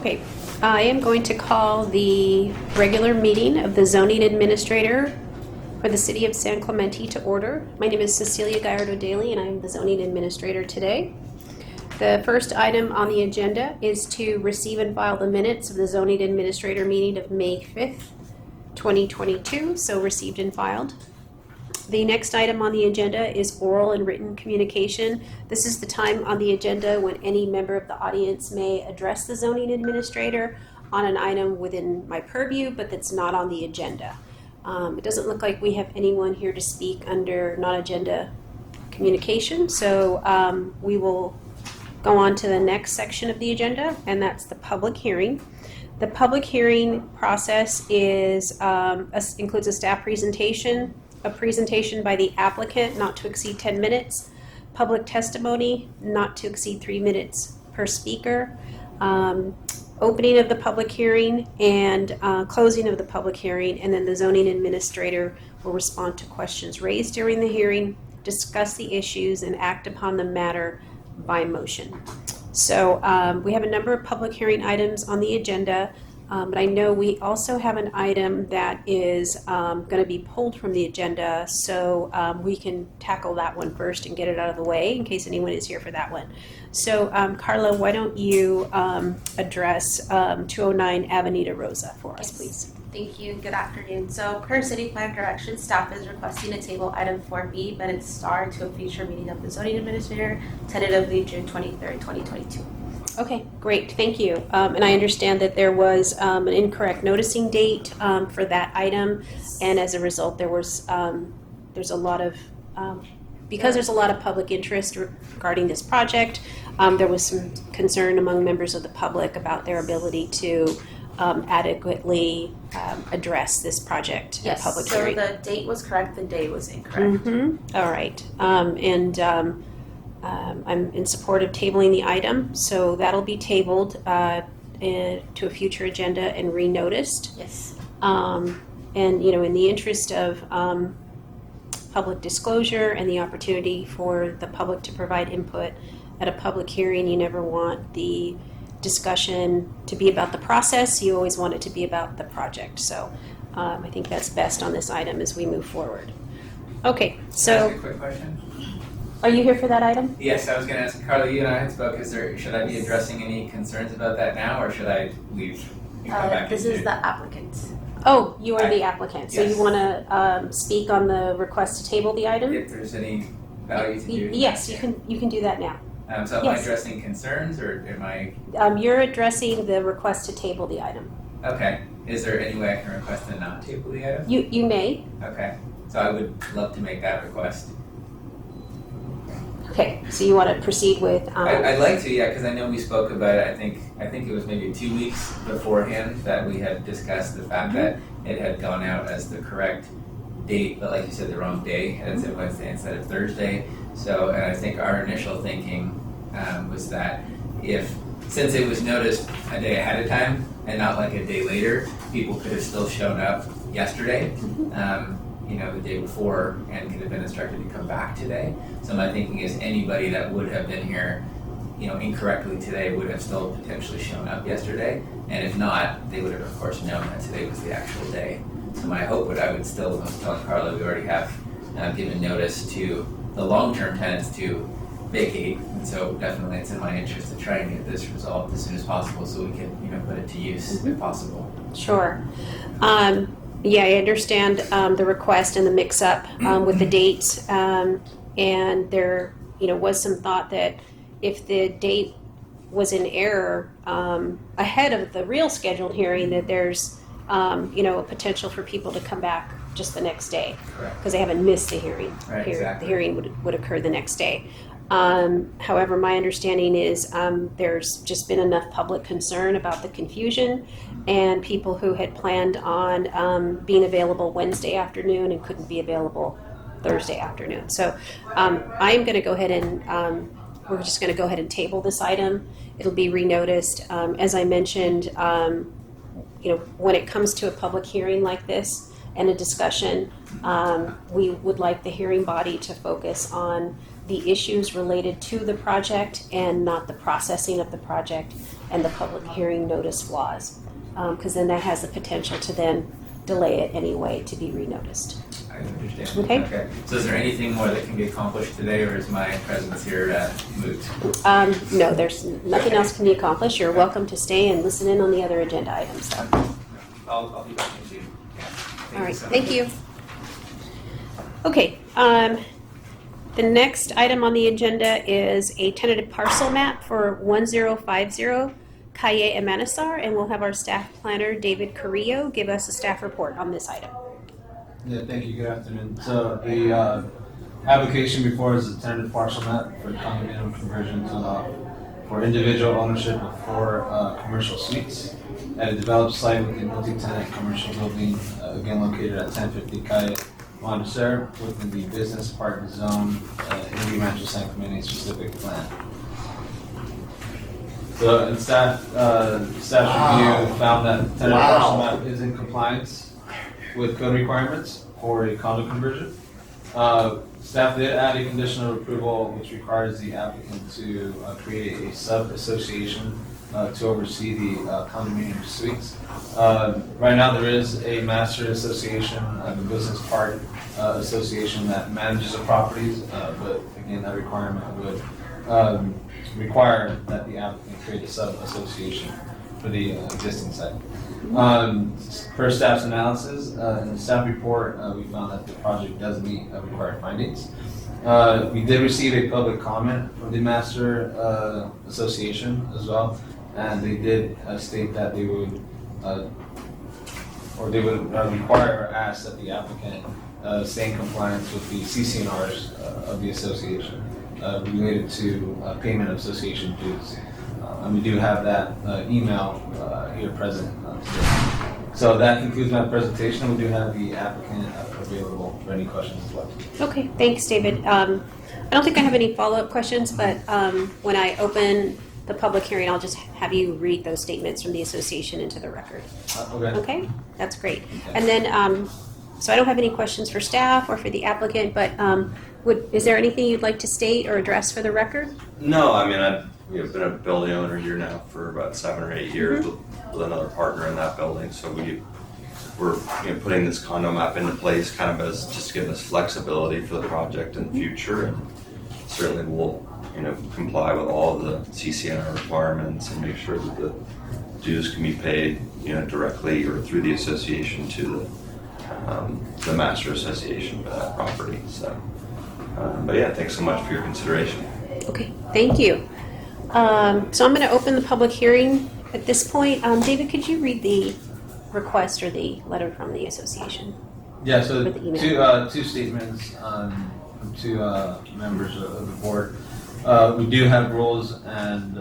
Okay, I am going to call the regular meeting of the zoning administrator for the city of San Clemente to order. My name is Cecilia Gallardo Daly, and I am the zoning administrator today. The first item on the agenda is to receive and file the minutes of the zoning administrator meeting of May 5th, 2022, so received and filed. The next item on the agenda is oral and written communication. This is the time on the agenda when any member of the audience may address the zoning administrator on an item within my purview, but that's not on the agenda. It doesn't look like we have anyone here to speak under non-agenda communication, so we will go on to the next section of the agenda, and that's the public hearing. The public hearing process is includes a staff presentation, a presentation by the applicant not to exceed 10 minutes, public testimony not to exceed 3 minutes per speaker, opening of the public hearing and closing of the public hearing, and then the zoning administrator will respond to questions raised during the hearing, discuss the issues, and act upon the matter by motion. So we have a number of public hearing items on the agenda. But I know we also have an item that is going to be pulled from the agenda, so we can tackle that one first and get it out of the way in case anyone is here for that one. So Carla, why don't you address 209 Avenida Rosa for us, please? Thank you. Good afternoon. So per city plan direction, staff is requesting to table item 4B, but it's starred to a future meeting of the zoning administrator, tentatively June 23rd, 2022. Okay, great, thank you. And I understand that there was an incorrect noticing date for that item, and as a result, there's a lot of because there's a lot of public interest regarding this project. There was some concern among members of the public about their ability to adequately address this project in public hearing. So the date was correct, the day was incorrect. Mm-hmm. All right, I'm in support of tabling the item, so that'll be tabled to a future agenda and re-noticed. Yes. And in the interest of public disclosure and the opportunity for the public to provide input at a public hearing, you never want the discussion to be about the process. You always want it to be about the project. So I think that's best on this item as we move forward. Okay, so. Can I ask a quick question? Are you here for that item? Yes, I was going to ask Carla. You and I had spoke. Should I be addressing any concerns about that now, or should I leave and come back? This is the applicant. Oh, you are the applicant. So Yes. you want to speak on the request to table the item? If there's any value to do. Yes, you can do that now. So am I Yes. addressing concerns, or am I? You're addressing the request to table the item. Okay. Is there any way I can request to not table the item? You may. Okay. So I would love to make that request. Okay, so you want to proceed with? I'd like to, yeah, because I know we spoke about it. I think it was maybe 2 weeks beforehand that we had discussed the fact that it had gone out as the correct date, but like you said, the wrong day. It said Wednesday instead of Thursday. So, and I think our initial thinking was that since it was noticed a day ahead of time and not like a day later, people could have still shown up yesterday. The day before, and could have been instructed to come back today. So my thinking is anybody that would have been here, incorrectly today would have still potentially shown up yesterday. And if not, they would have of course known that today was the actual day. So my hope I was telling Carla, we already have given notice to the long-term tenants to vacate. And so definitely it's in my interest to try and get this resolved as soon as possible so we can, put it to use if possible. Sure. Yeah, I understand the request and the mix-up with the dates, and there, was some thought that if the date was in error ahead of the real scheduled hearing, that there's, a potential for people to come back just the next day because they haven't missed the hearing. Right, exactly. The hearing would occur the next day. However, my understanding is there's just been enough public concern about the confusion and people who had planned on being available Wednesday afternoon and couldn't be available Thursday afternoon. So I'm going to go ahead and we're just going to go ahead and table this item. It'll be renoticed. As I mentioned, when it comes to a public hearing like this and a discussion, we would like the hearing body to focus on the issues related to the project and not the processing of the project and the public hearing notice flaws. Because then that has the potential to then delay it anyway to be renoticed. I understand. Okay. So is there anything more that can be accomplished today, or is my presence here moot? No, there's nothing else can be accomplished. You're welcome to stay and listen in on the other agenda items. So. I'll be back in June. Yeah. All right, so thank much. you. Okay, the next item on the agenda is a tentative parcel map for 1050 Calle Emanesar, and we'll have our staff planner, David Carrillo, give us a staff report on this item. Yeah, thank you. Good afternoon. So the application before is a tentative parcel map for condominium conversion to allow for individual ownership of 4 commercial suites at a developed site with a multi-tenant commercial building, again located at 1050 Calle Emanesar within the business park zone in the Rancho San Clemente specific plan. So in staff review found that the tentative parcel map is in compliance with code requirements for a condo conversion. Staff did add a condition of approval which requires the applicant to create a sub-association to oversee the condominium suites. Right now there is a master association, the Business Park Association that manages the properties, but again that requirement would require that the applicant create a sub-association for the existing site. Per staff's analysis, in the staff report, we found that the project does meet required findings. We did receive a public comment from the Master Association as well, and they did state that they would, require or ask that the applicant stay in compliance with the CCNRs of the association related to payment of association dues. And we do have that email here present today. So that concludes my presentation. We do have the applicant available for any questions as well. Okay, thanks, David. I don't think I have any follow-up questions, but when I open the public hearing, I'll just have you read those statements from the association into the record. Okay. Okay, that's great. And then, so I don't have any questions for staff or for the applicant, but is there anything you'd like to state or address for the record? No, I mean, I've been a building owner here now for about 7 or 8 years with another partner in that building. So we're putting this condo map into place kind of as just to give us flexibility for the project in the future. And certainly we'll, comply with all of the CCNR requirements and make sure that the dues can be paid, directly or through the association to the master association for that property. So, but yeah, thanks so much for your consideration. Okay, thank you. So I'm going to open the public hearing at this point. David, could you read the request or the letter from the association? Yeah, so With the email. two statements from 2 members of the board. We do have rules, and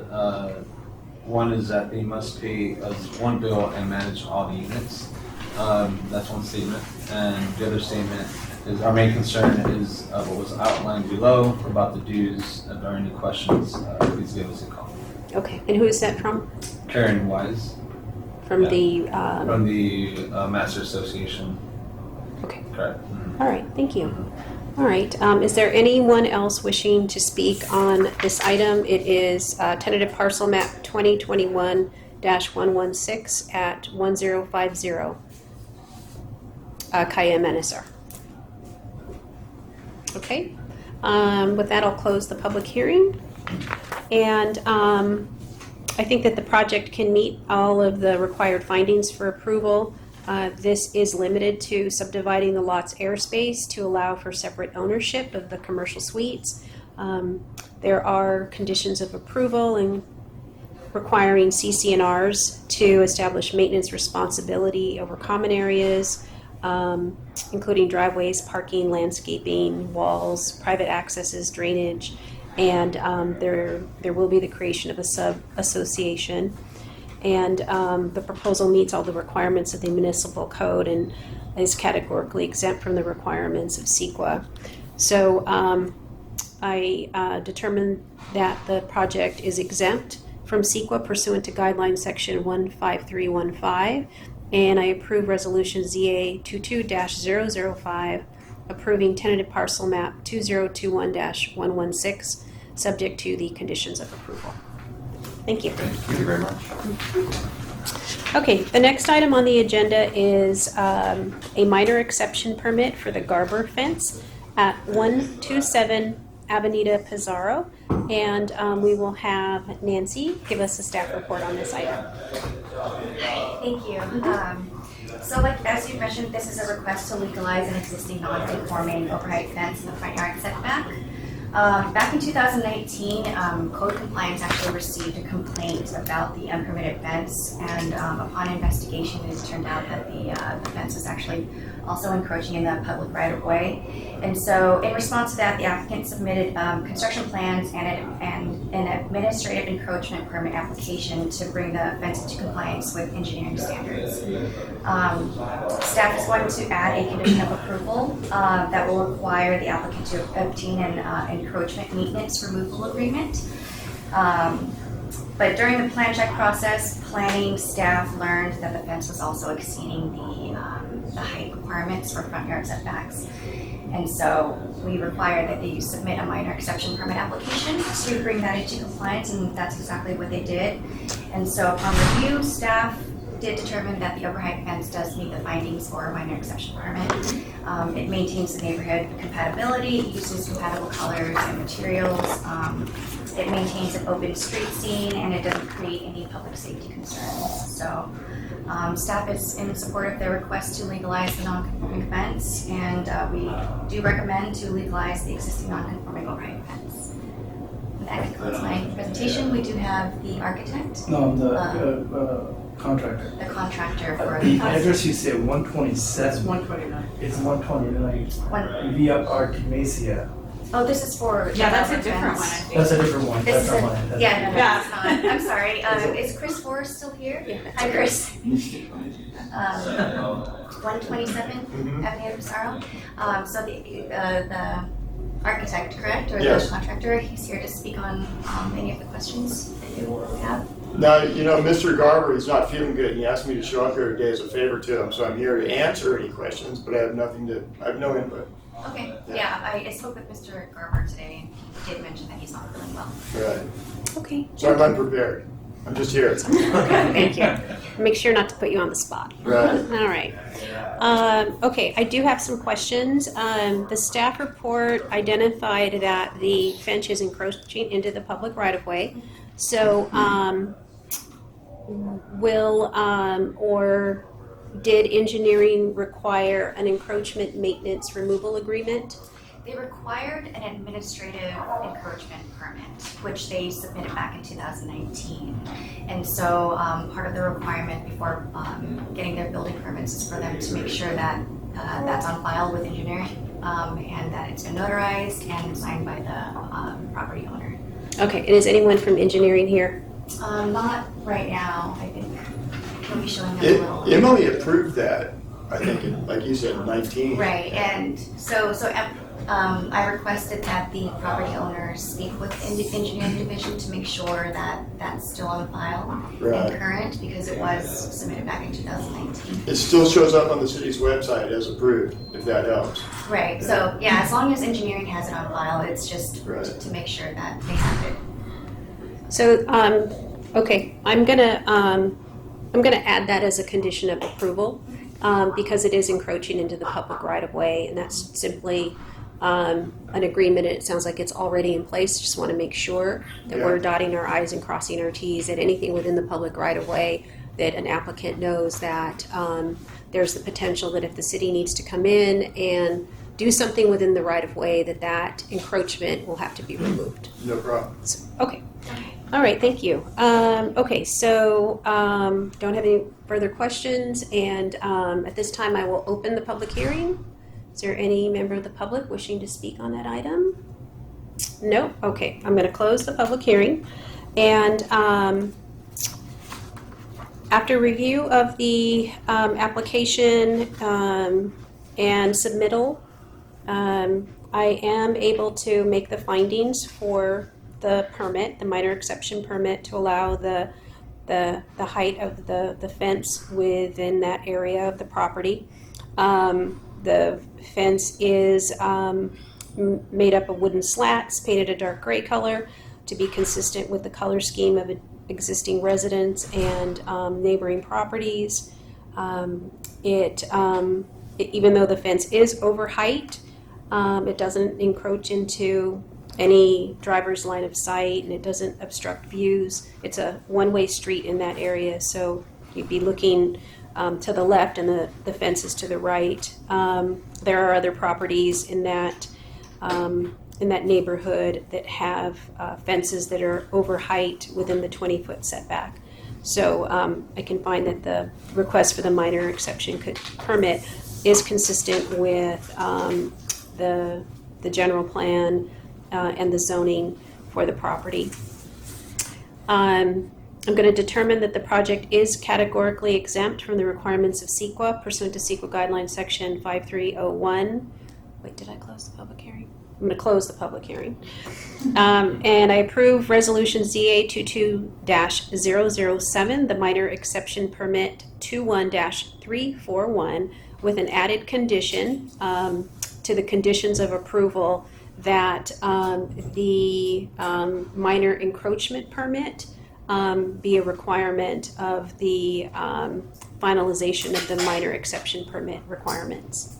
one is that they must pay us one bill and manage all the units. That's one statement. And the other statement is our main concern is what was outlined below about the dues. If there are any questions, please give us a call. Okay, and who is that from? Karen Wise From Yeah. the, from the Master Association. okay, Correct. all right, thank you. All right, is there anyone else wishing to speak on this item? It is tentative parcel map 2021-116 at 1050 Calle Emanesar. Okay, with that, I'll close the public hearing. And I think that the project can meet all of the required findings for approval. This is limited to subdividing the lot's airspace to allow for separate ownership of the commercial suites. There are conditions of approval and requiring CCNRs to establish maintenance responsibility over common areas, including driveways, parking, landscaping, walls, private accesses, drainage, and there will be the creation of a sub-association. And the proposal meets all the requirements of the municipal code and is categorically exempt from the requirements of CEQA. So I determined that the project is exempt from CEQA pursuant to guideline section 15315, and I approve resolution ZA 22-005 approving tentative parcel map 2021-116, subject to the conditions of approval. Thank you. Thank you very much. Okay, the next item on the agenda is a minor exception permit for the Garber fence at 127 Avenida Pizarro. And we will have Nancy give us a staff report on this item. Thank you. So like, as you mentioned, this is a request to legalize an existing non-conforming overheight fence in the front yard setback. Back in 2019, code compliance actually received a complaint about the unpermitted fence, and upon investigation, it turned out that the fence was actually also encroaching in the public right-of-way. And so, in response to that, the applicant submitted construction plans and an administrative encroachment permit application to bring the fence into compliance with engineering standards. Staff is going to add a condition of approval that will require the applicant to obtain an encroachment maintenance removal agreement. But during the plan check process, planning staff learned that the fence was also exceeding the height requirements for front yard setbacks. And so we require that they submit a minor exception permit application to bring that into compliance, and that's exactly what they did. And so upon review, staff did determine that the overheight fence does meet the findings for a minor exception permit. It maintains the neighborhood compatibility, it uses compatible colors and materials, it maintains an open street scene, and it doesn't create any public safety concerns. So staff is in support of their request to legalize the non-conforming fence, and we do recommend to legalize the existing non-conforming overheight fence. And that concludes my presentation. We do have the architect. No, the contractor. The contractor for The address you said 127. It's 129. It's 129. One, Via Artemisia. oh, this is for. Yeah, that's a the different one, I fence. think. That's a different one. This That's is not a, mine. That's yeah, no, Yeah. it's not. I'm sorry. Is Chris Forrest still here? Yeah. Hi, Chris. 127 Avenida Pizarro. So the architect, correct, or Yes. the contractor, he's here to speak on any of the questions that you have. Now, you know, Mr. Garber is not feeling good, and he asked me to show up here today as a favor to him, so I'm here to answer any questions, but I have no input. Okay. Yeah, I spoke with Mr. Garber today, and he did mention that he's not feeling well. Right. Okay. So I'm unprepared. I'm just here. Thank you. Make sure not to put you on the spot. Right. All right. Okay, I do have some questions. The staff report identified that the fence is encroaching into the public right-of-way. So, or did engineering require an encroachment maintenance removal agreement? They required an administrative encroachment permit, which they submitted back in 2019. And so part of the requirement before getting their building permits is for them to make sure that that's on file with engineering and that it's been notarized and signed by the property owner. Okay, and is anyone from engineering here? Not right now, I think. We'll be showing them a little. Emily approved that, I think, like you said, 19. Right, and so I requested that the property owner speak with engineering division to make sure that that's still on file Right. and current, because it was submitted back in 2019. It still shows up on the city's website as approved, if that helps. Right, so yeah, as long as engineering has it on file, it's just Right. to make sure that they have it. So, okay, I'm gonna add that as a condition of approval, because it is encroaching into the public right-of-way, and that's simply an agreement. It sounds like it's already in place. Just want to make sure that we're dotting our i's and crossing our t's, and anything within the public right-of-way, that an applicant knows that there's the potential that if the city needs to come in and do something within the right-of-way, that encroachment will have to be removed. No problem. So, okay. All right, thank you. Okay, so don't have any further questions, and at this time I will open the public hearing. Is there any member of the public wishing to speak on that item? No? Okay, I'm going to close the public hearing. And after review of the application and submittal, I am able to make the findings for the permit, the minor exception permit, to allow the height of the fence within that area of the property. The fence is made up of wooden slats painted a dark gray color to be consistent with the color scheme of existing residents and neighboring properties. Even though the fence is over height, it doesn't encroach into any driver's line of sight, and it doesn't obstruct views. It's a one-way street in that area, so you'd be looking to the left and the fence is to the right. There are other properties in that neighborhood that have fences that are over height within the 20-foot setback. So I can find that the request for the minor exception permit is consistent with the general plan and the zoning for the property. I'm going to determine that the project is categorically exempt from the requirements of CEQA pursuant to CEQA guidelines section 5301. Wait, did I close the public hearing? I'm going to close the public hearing. And I approve resolution ZA 22-007, the minor exception permit 21-341, with an added condition to the conditions of approval that the minor encroachment permit be a requirement of the finalization of the minor exception permit requirements.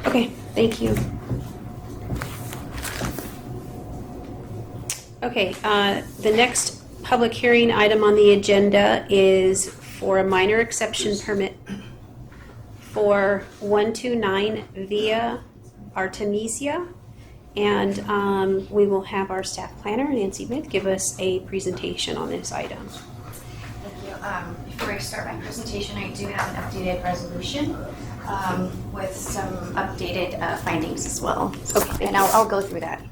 Okay, thank you. Okay, the next public hearing item on the agenda is for a minor exception permit for 129 Via Artemisia. And we will have our staff planner, Nancy Smith, give us a presentation on this item. Thank you. Before I start my presentation, I do have an updated resolution with some updated findings as well. Okay, And I'll go through that.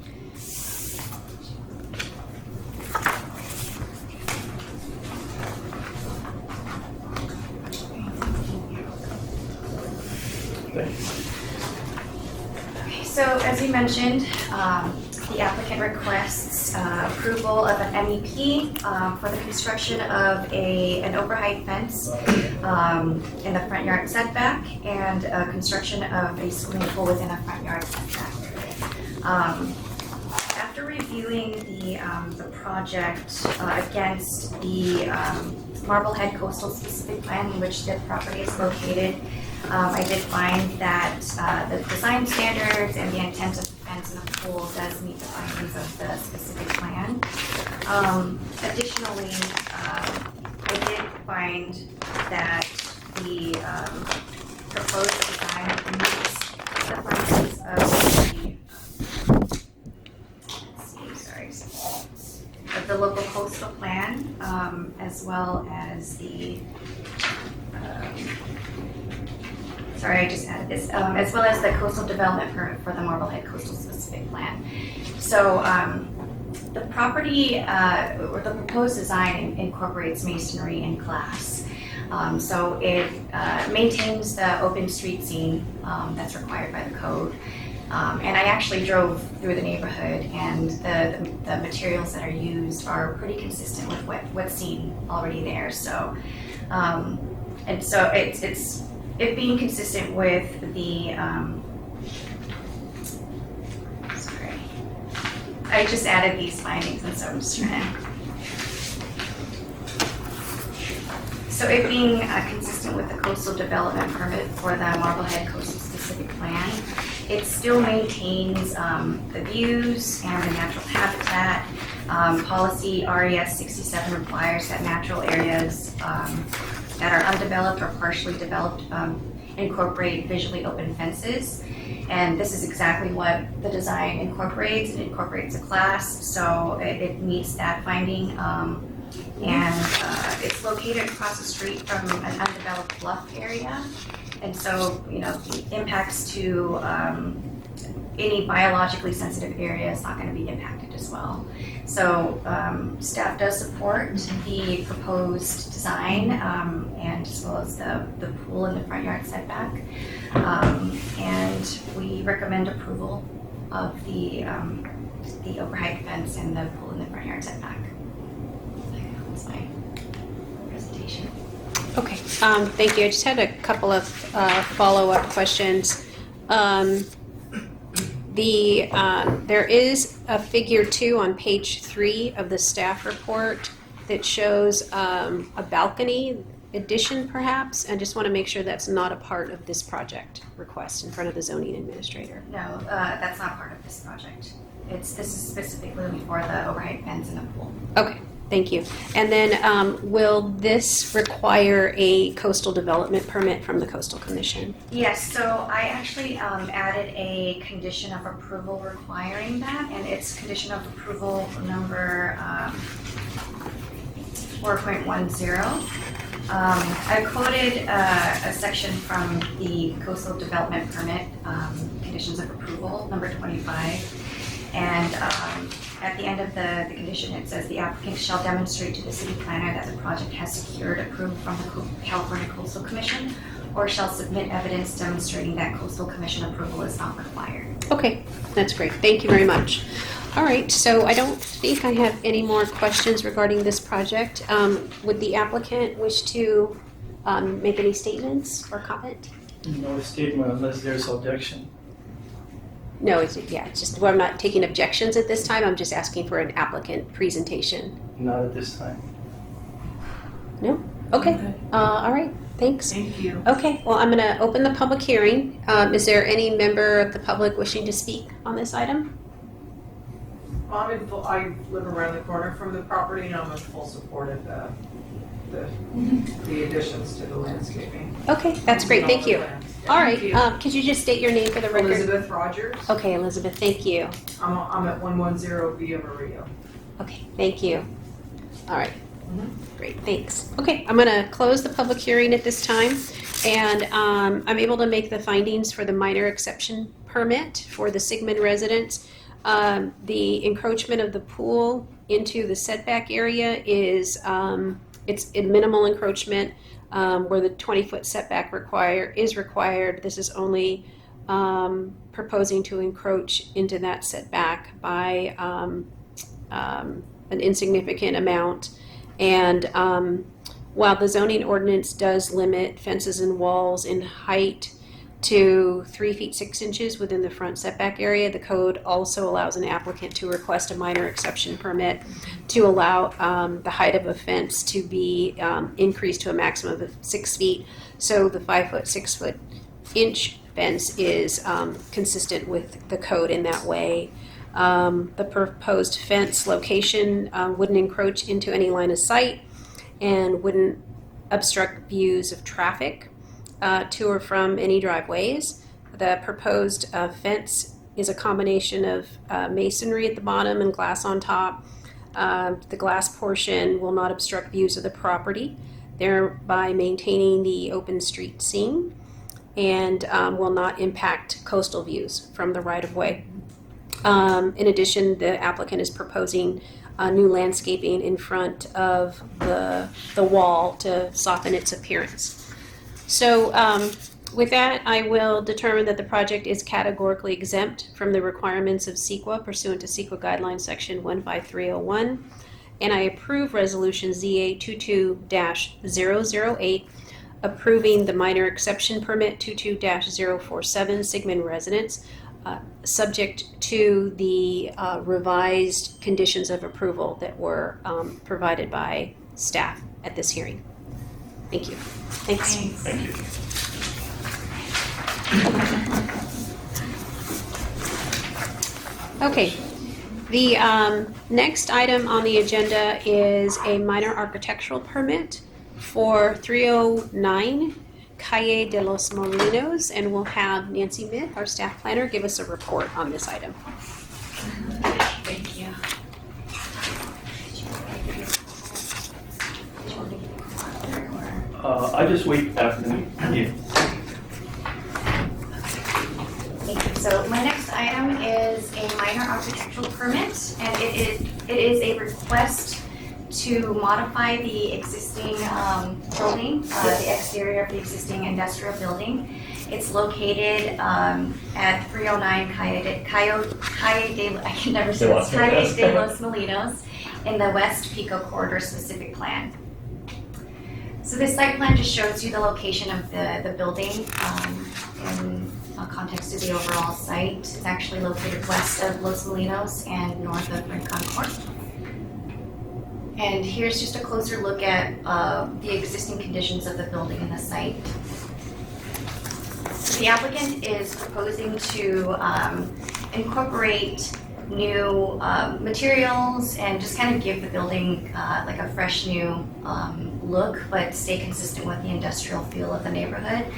So as you mentioned, the applicant requests approval of an MEP for the construction of an overheight fence in the front yard setback and construction of a swimming pool within a front yard setback. After reviewing the project against the Marblehead Coastal Specific Plan in which the property is located, I did find that the design standards and the intent of the fence and the pool does meet the findings of the specific plan. Additionally, I did find that the proposed design meets the findings of the local coastal plan, as well as the sorry, I just added this, as well as the coastal development permit for the Marblehead Coastal Specific Plan. So the property, or the proposed design incorporates masonry and glass. So it maintains the open street scene that's required by the code. And I actually drove through the neighborhood, and the materials that are used are pretty consistent with what's seen already there. So, and so it's it being consistent with the, sorry, I just added these findings, and so I'm just trying to. So it being consistent with the coastal development permit for the Marblehead Coastal Specific Plan, it still maintains the views and the natural habitat. Policy RES 67 requires that natural areas that are undeveloped or partially developed incorporate visually open fences. And this is exactly what the design incorporates. It incorporates a class, so it meets that finding. And it's located across the street from an undeveloped bluff area. And so, you know, impacts to any biologically sensitive area is not going to be impacted as well. So staff does support the proposed design and as well as the pool in the front yard setback. And we recommend approval of the overheight fence and the pool in the front yard setback. That's my presentation. Okay, thank you. I just had a couple of follow-up questions. There is a figure 2 on page 3 of the staff report that shows a balcony addition perhaps. I just want to make sure that's not a part of this project request in front of the zoning administrator. No, that's not part of this project. This is specifically for the overhead fence in the pool. Okay, thank you. And then will this require a coastal development permit from the Coastal Commission? Yes, so I actually added a condition of approval requiring that, and it's condition of approval number 4.10. I quoted a section from the Coastal Development Permit, conditions of approval, number 25. And at the end of the condition, it says the applicant shall demonstrate to the city planner that the project has secured approval from the California Coastal Commission, or shall submit evidence demonstrating that Coastal Commission approval is not required. Okay, that's great. Thank you very much. All right, so I don't think I have any more questions regarding this project. Would the applicant wish to make any statements or comment? No statement unless there's objection. No, it's just, well, I'm not taking objections at this time. I'm just asking for an applicant presentation. Not at this time. No? Okay. All right, thanks. Thank you. Okay, well, I'm going to open the public hearing. Is there any member of the public wishing to speak on this item? I live around the corner from the property and I'm in full support of the additions to the landscaping. Okay, that's great. Thank you. All right, Thank you. could you just state your name for the record? Elizabeth Rogers. Okay, Elizabeth, thank you. I'm at 110 Via Maria. Okay, thank you. All right. Mhm. Great, thanks. Okay, I'm going to close the public hearing at this time, and I'm able to make the findings for the minor exception permit for the Sigmund residence. The encroachment of the pool into the setback area is it's a minimal encroachment where the 20-foot setback is required. This is only proposing to encroach into that setback by an insignificant amount. And while the zoning ordinance does limit fences and walls in height to 3 feet 6 inches within the front setback area, the code also allows an applicant to request a minor exception permit to allow the height of a fence to be increased to a maximum of 6 feet. So the 5 foot, 6 foot inch fence is consistent with the code in that way. The proposed fence location wouldn't encroach into any line of sight and wouldn't obstruct views of traffic to or from any driveways. The proposed fence is a combination of masonry at the bottom and glass on top. The glass portion will not obstruct views of the property, thereby maintaining the open street scene, and will not impact coastal views from the right-of-way. In addition, the applicant is proposing new landscaping in front of the wall to soften its appearance. So with that, I will determine that the project is categorically exempt from the requirements of CEQA pursuant to CEQA Guidelines Section 15301, and I approve Resolution ZA 22-008, approving the minor exception permit 22-047 Sigmund residence, subject to the revised conditions of approval that were provided by staff at this hearing. Thank you. Thanks. Thank you. Okay. The next item on the agenda is a minor architectural permit for 309 Calle de los Molinos, and we'll have Nancy Myth, our staff planner, give us a report on this item. Thank you. I just wait after the meeting. Thank you. So my next item is a minor architectural permit, and it is a request to modify the existing building, the exterior of the existing industrial building. It's located at 309 Calle de los Molinos in the West Pico Corridor specific plan. So this site plan just shows you the location of the building in context of the overall site. It's actually located west of Los Molinos and north of Rincon Court. And here's just a closer look at the existing conditions of the building and the site. The applicant is proposing to incorporate new materials and just kind of give the building like a fresh new look, but stay consistent with the industrial feel of the neighborhood.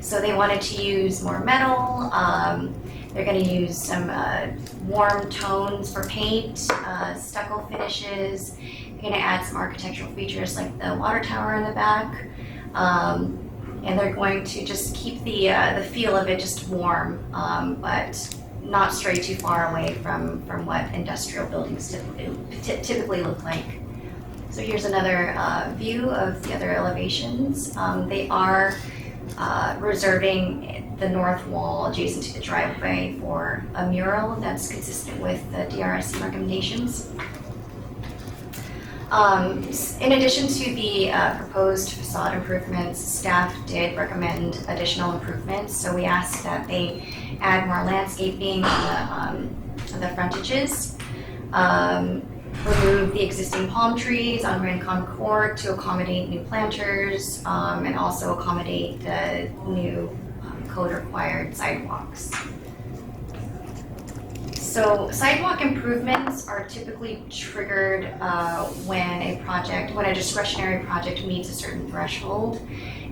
So they wanted to use more metal. They're going to use some warm tones for paint, stucco finishes. They're going to add some architectural features like the water tower in the back. And they're going to just keep the feel of it just warm, but not stray too far away from what industrial buildings typically look like. So here's another view of the other elevations. They are reserving the north wall adjacent to the driveway for a mural that's consistent with the DRSC recommendations. In addition to the proposed facade improvements, staff did recommend additional improvements. So we asked that they add more landscaping on the frontages, remove the existing palm trees on Rincon Court to accommodate new planters, and also accommodate the new code-required sidewalks. So sidewalk improvements are typically triggered when a discretionary project meets a certain threshold.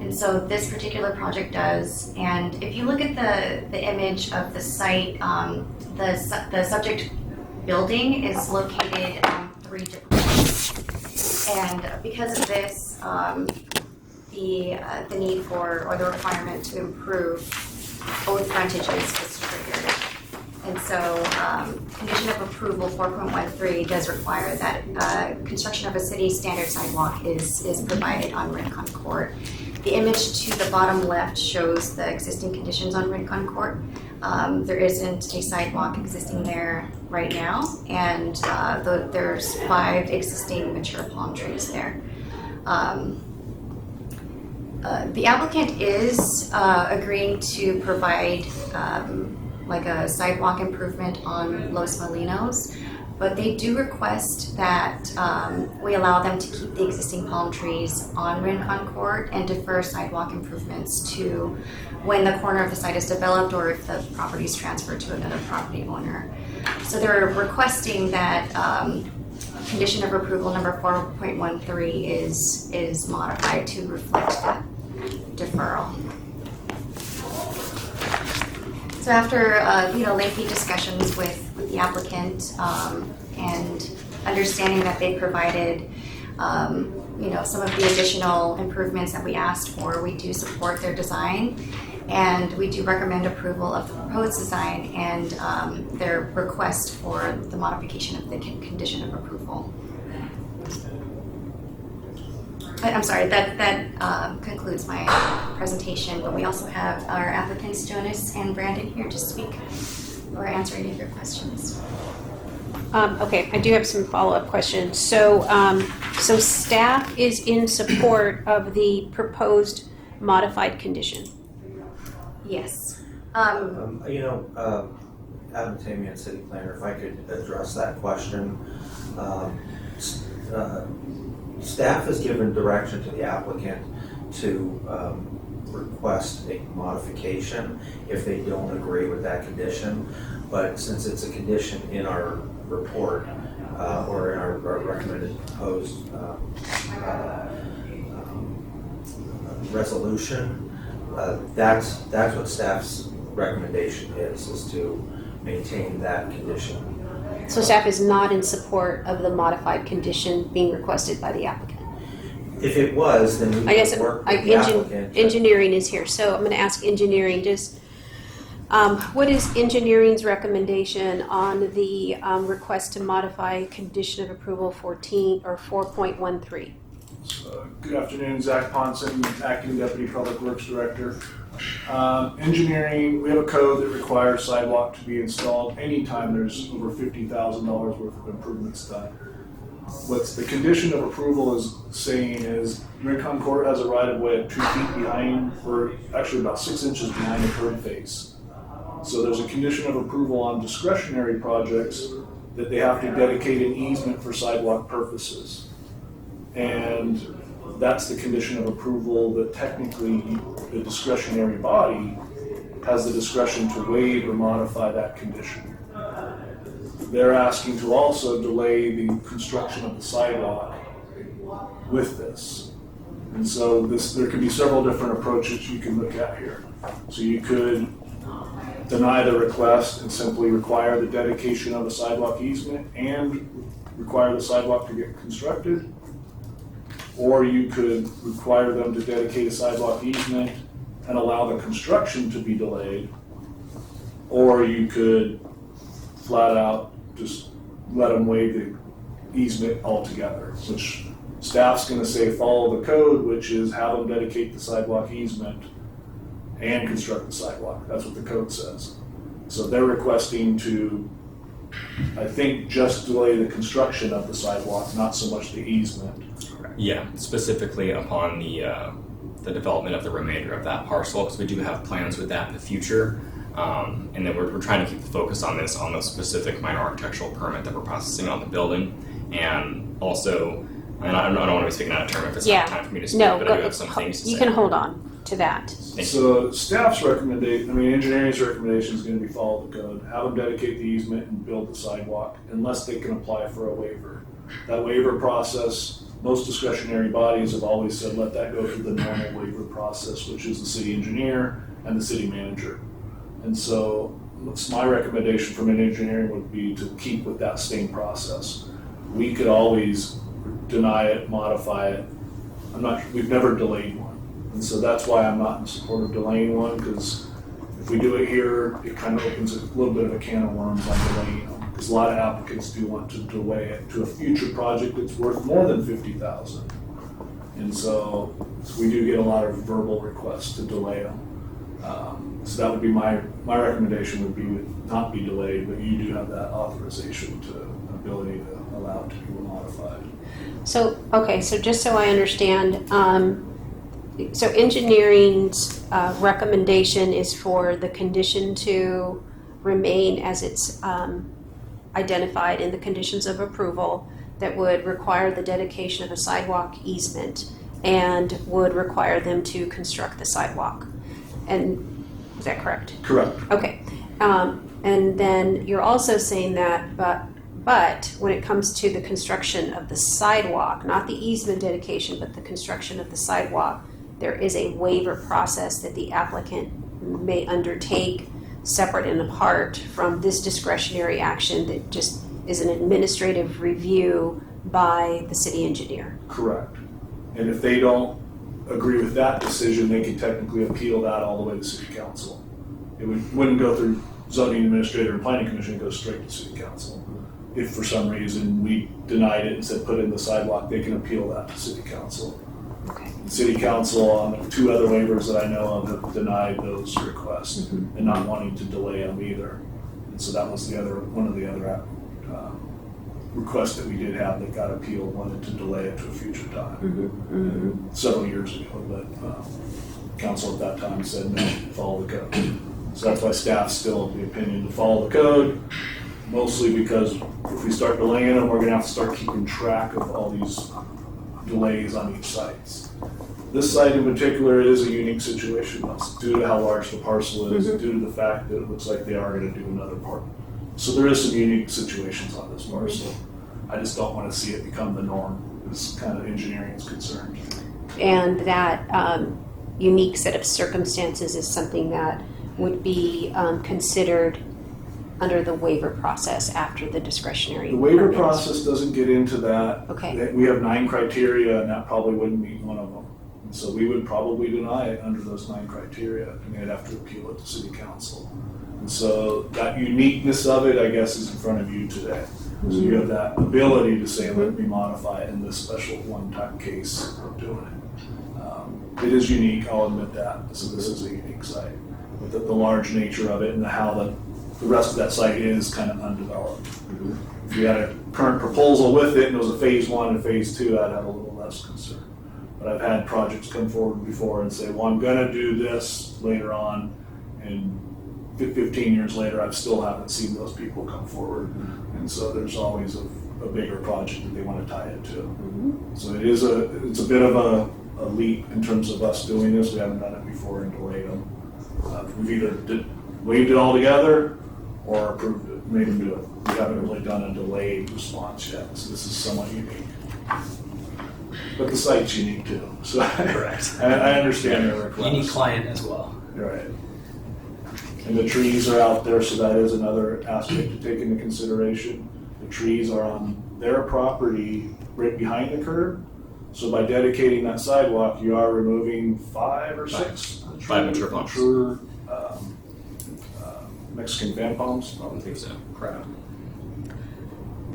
And so this particular project does. And if you look at the image of the site, the subject building is located on 3 different points. And because of this, the need for, or the requirement to improve both frontages is triggered. And so condition of approval 4.13 does require that construction of a city standard sidewalk is provided on Rincon Court. The image to the bottom left shows the existing conditions on Rincon Court. There isn't a sidewalk existing there right now, and there's 5 existing mature palm trees there. The applicant is agreeing to provide like a sidewalk improvement on Los Molinos, but they do request that we allow them to keep the existing palm trees on Rincon Court and defer sidewalk improvements to when the corner of the site is developed or if the property is transferred to another property owner. So they're requesting that condition of approval number 4.13 is modified to reflect that deferral. So after lengthy discussions with the applicant and understanding that they provided some of the additional improvements that we asked for, we do support their design, and we do recommend approval of the proposed design and their request for the modification of the condition of approval. I'm sorry, that concludes my presentation, but we also have our applicants, Jonas and Brandon, here to speak or answer any of your questions. Okay, I do have some follow-up questions. So staff is in support of the proposed modified condition? Yes. Adam Tamian, city planner, if I could address that question. Staff has given direction to the applicant to request a modification if they don't agree with that condition. But since it's a condition in our report or in our recommended proposed resolution, that's what staff's recommendation is to maintain that condition. So staff is not in support of the modified condition being requested by the applicant? If it was, then we would work with the applicant. Engineering is here, so I'm going to ask engineering just what is engineering's recommendation on the request to modify condition of approval 14 or 4.13? Good afternoon, Zach Ponson, Acting Deputy Public Works Director. Engineering, we have a code that requires sidewalk to be installed anytime there's over $50,000 worth of improvements done. What's the condition of approval is saying is Rincon Court has a right of way of 2 feet behind, or actually about 6 inches behind the curb face. So there's a condition of approval on discretionary projects that they have to dedicate an easement for sidewalk purposes. And that's the condition of approval that technically the discretionary body has the discretion to waive or modify that condition. They're asking to also delay the construction of the sidewalk with this. And so there could be several different approaches you can look at here. So you could deny the request and simply require the dedication of a sidewalk easement and require the sidewalk to get constructed. Or you could require them to dedicate a sidewalk easement and allow the construction to be delayed. Or you could flat out just let them waive the easement altogether, which staff's gonna say follow the code, which is have them dedicate the sidewalk easement and construct the sidewalk. That's what the code says. So they're requesting to, I think, just delay the construction of the sidewalk, not so much the easement. Yeah, specifically upon the development of the remainder of that parcel, because we do have plans with that in the future. And then we're trying to keep the focus on this, on the specific minor architectural permit that we're processing on the building. And also, and I don't want to be speaking out of turn if it's not time for me to speak, but I do have some things to say. You can hold on to that. So staff's recommendation, engineering's recommendation is going to be follow the code, have them dedicate the easement and build the sidewalk unless they can apply for a waiver. That waiver process, most discretionary bodies have always said let that go through the normal waiver process, which is the city engineer and the city manager. And so my recommendation from an engineering would be to keep with that same process. We could always deny it, modify it. We've never delayed one. And so that's why I'm not in support of delaying one, because if we do it here, it kind of opens a little bit of a can of worms on delaying them. Because a lot of applicants do want to delay it to a future project that's worth more than $50,000. And so we do get a lot of verbal requests to delay them. So that would be my recommendation would not be delayed, but you do have that authorization ability to allow it to be modified. So, okay, so just so I understand, so engineering's recommendation is for the condition to remain as it's identified in the conditions of approval that would require the dedication of a sidewalk easement and would require them to construct the sidewalk. And is that correct? Correct. Okay. And then you're also saying that, but when it comes to the construction of the sidewalk, not the easement dedication, but the construction of the sidewalk, there is a waiver process that the applicant may undertake separate and apart from this discretionary action that just is an administrative review by the city engineer. Correct. And if they don't agree with that decision, they can technically appeal that all the way to city council. It wouldn't go through zoning administrator and planning commission, it goes straight to city council. If for some reason we denied it and said put in the sidewalk, they can appeal that to city council. Okay. City council on 2 other waivers that I know of have denied those requests and not wanting to delay them either. And so that was one of the other requests that we did have that got appealed, wanted to delay it to a future time. Several years ago, but council at that time said no, follow the code. So that's why staff's still of the opinion to follow the code, mostly because if we start delaying them, we're gonna have to start keeping track of all these delays on each site. This site in particular is a unique situation. That's due to how large the parcel is, due to the fact that it looks like they are going to do another part. So there is some unique situations on this parcel. I just don't want to see it become the norm, as kind of engineering is concerned. And that unique set of circumstances is something that would be considered under the waiver process after the discretionary. The waiver permit. process doesn't get into that. Okay. We have 9 criteria, and that probably wouldn't meet one of them. And so we would probably deny it under those 9 criteria, and they'd have to appeal it to city council. And so that uniqueness of it, I guess, is in front of you today. So you have that ability to say, let me modify it in this special one-time case of doing it. It is unique, I'll admit that. So this is a unique site. With the large nature of it and how the the rest of that site is kind of undeveloped. If you had a current proposal with it and it was a phase 1 and phase 2, I'd have a little less concern. But I've had projects come forward before and say, well, I'm gonna do this later on, and 15 years later, I still haven't seen those people come forward. And so there's always a bigger project that they want to tie it to. So it's a bit of a leap in terms of us doing this. We haven't done it before and delayed them. We've either waived it all together or approved it, made them do it. We haven't really done a delayed response yet, so this is somewhat unique. But the site's unique too, so Correct. I understand their request. Unique client as well. Right. And the trees are out there, so that is another aspect to take into consideration. The trees are on their property right behind the curb. So by dedicating that sidewalk, you are removing 5 or 6 5 mature palms. Mexican fan palms. I don't think so. Crap.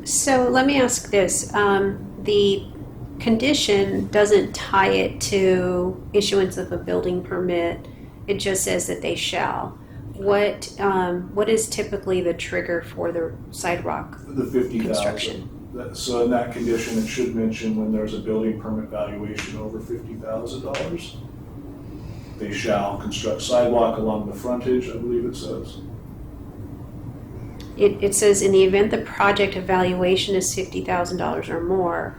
So let me ask this, the condition doesn't tie it to issuance of a building permit, it just says that they shall. What is typically the trigger for the sidewalk The 50,000. construction? So in that condition, it should mention when there's a building permit valuation over $50,000, they shall construct sidewalk along the frontage, I believe it says. It says in the event the project evaluation is $50,000 or more,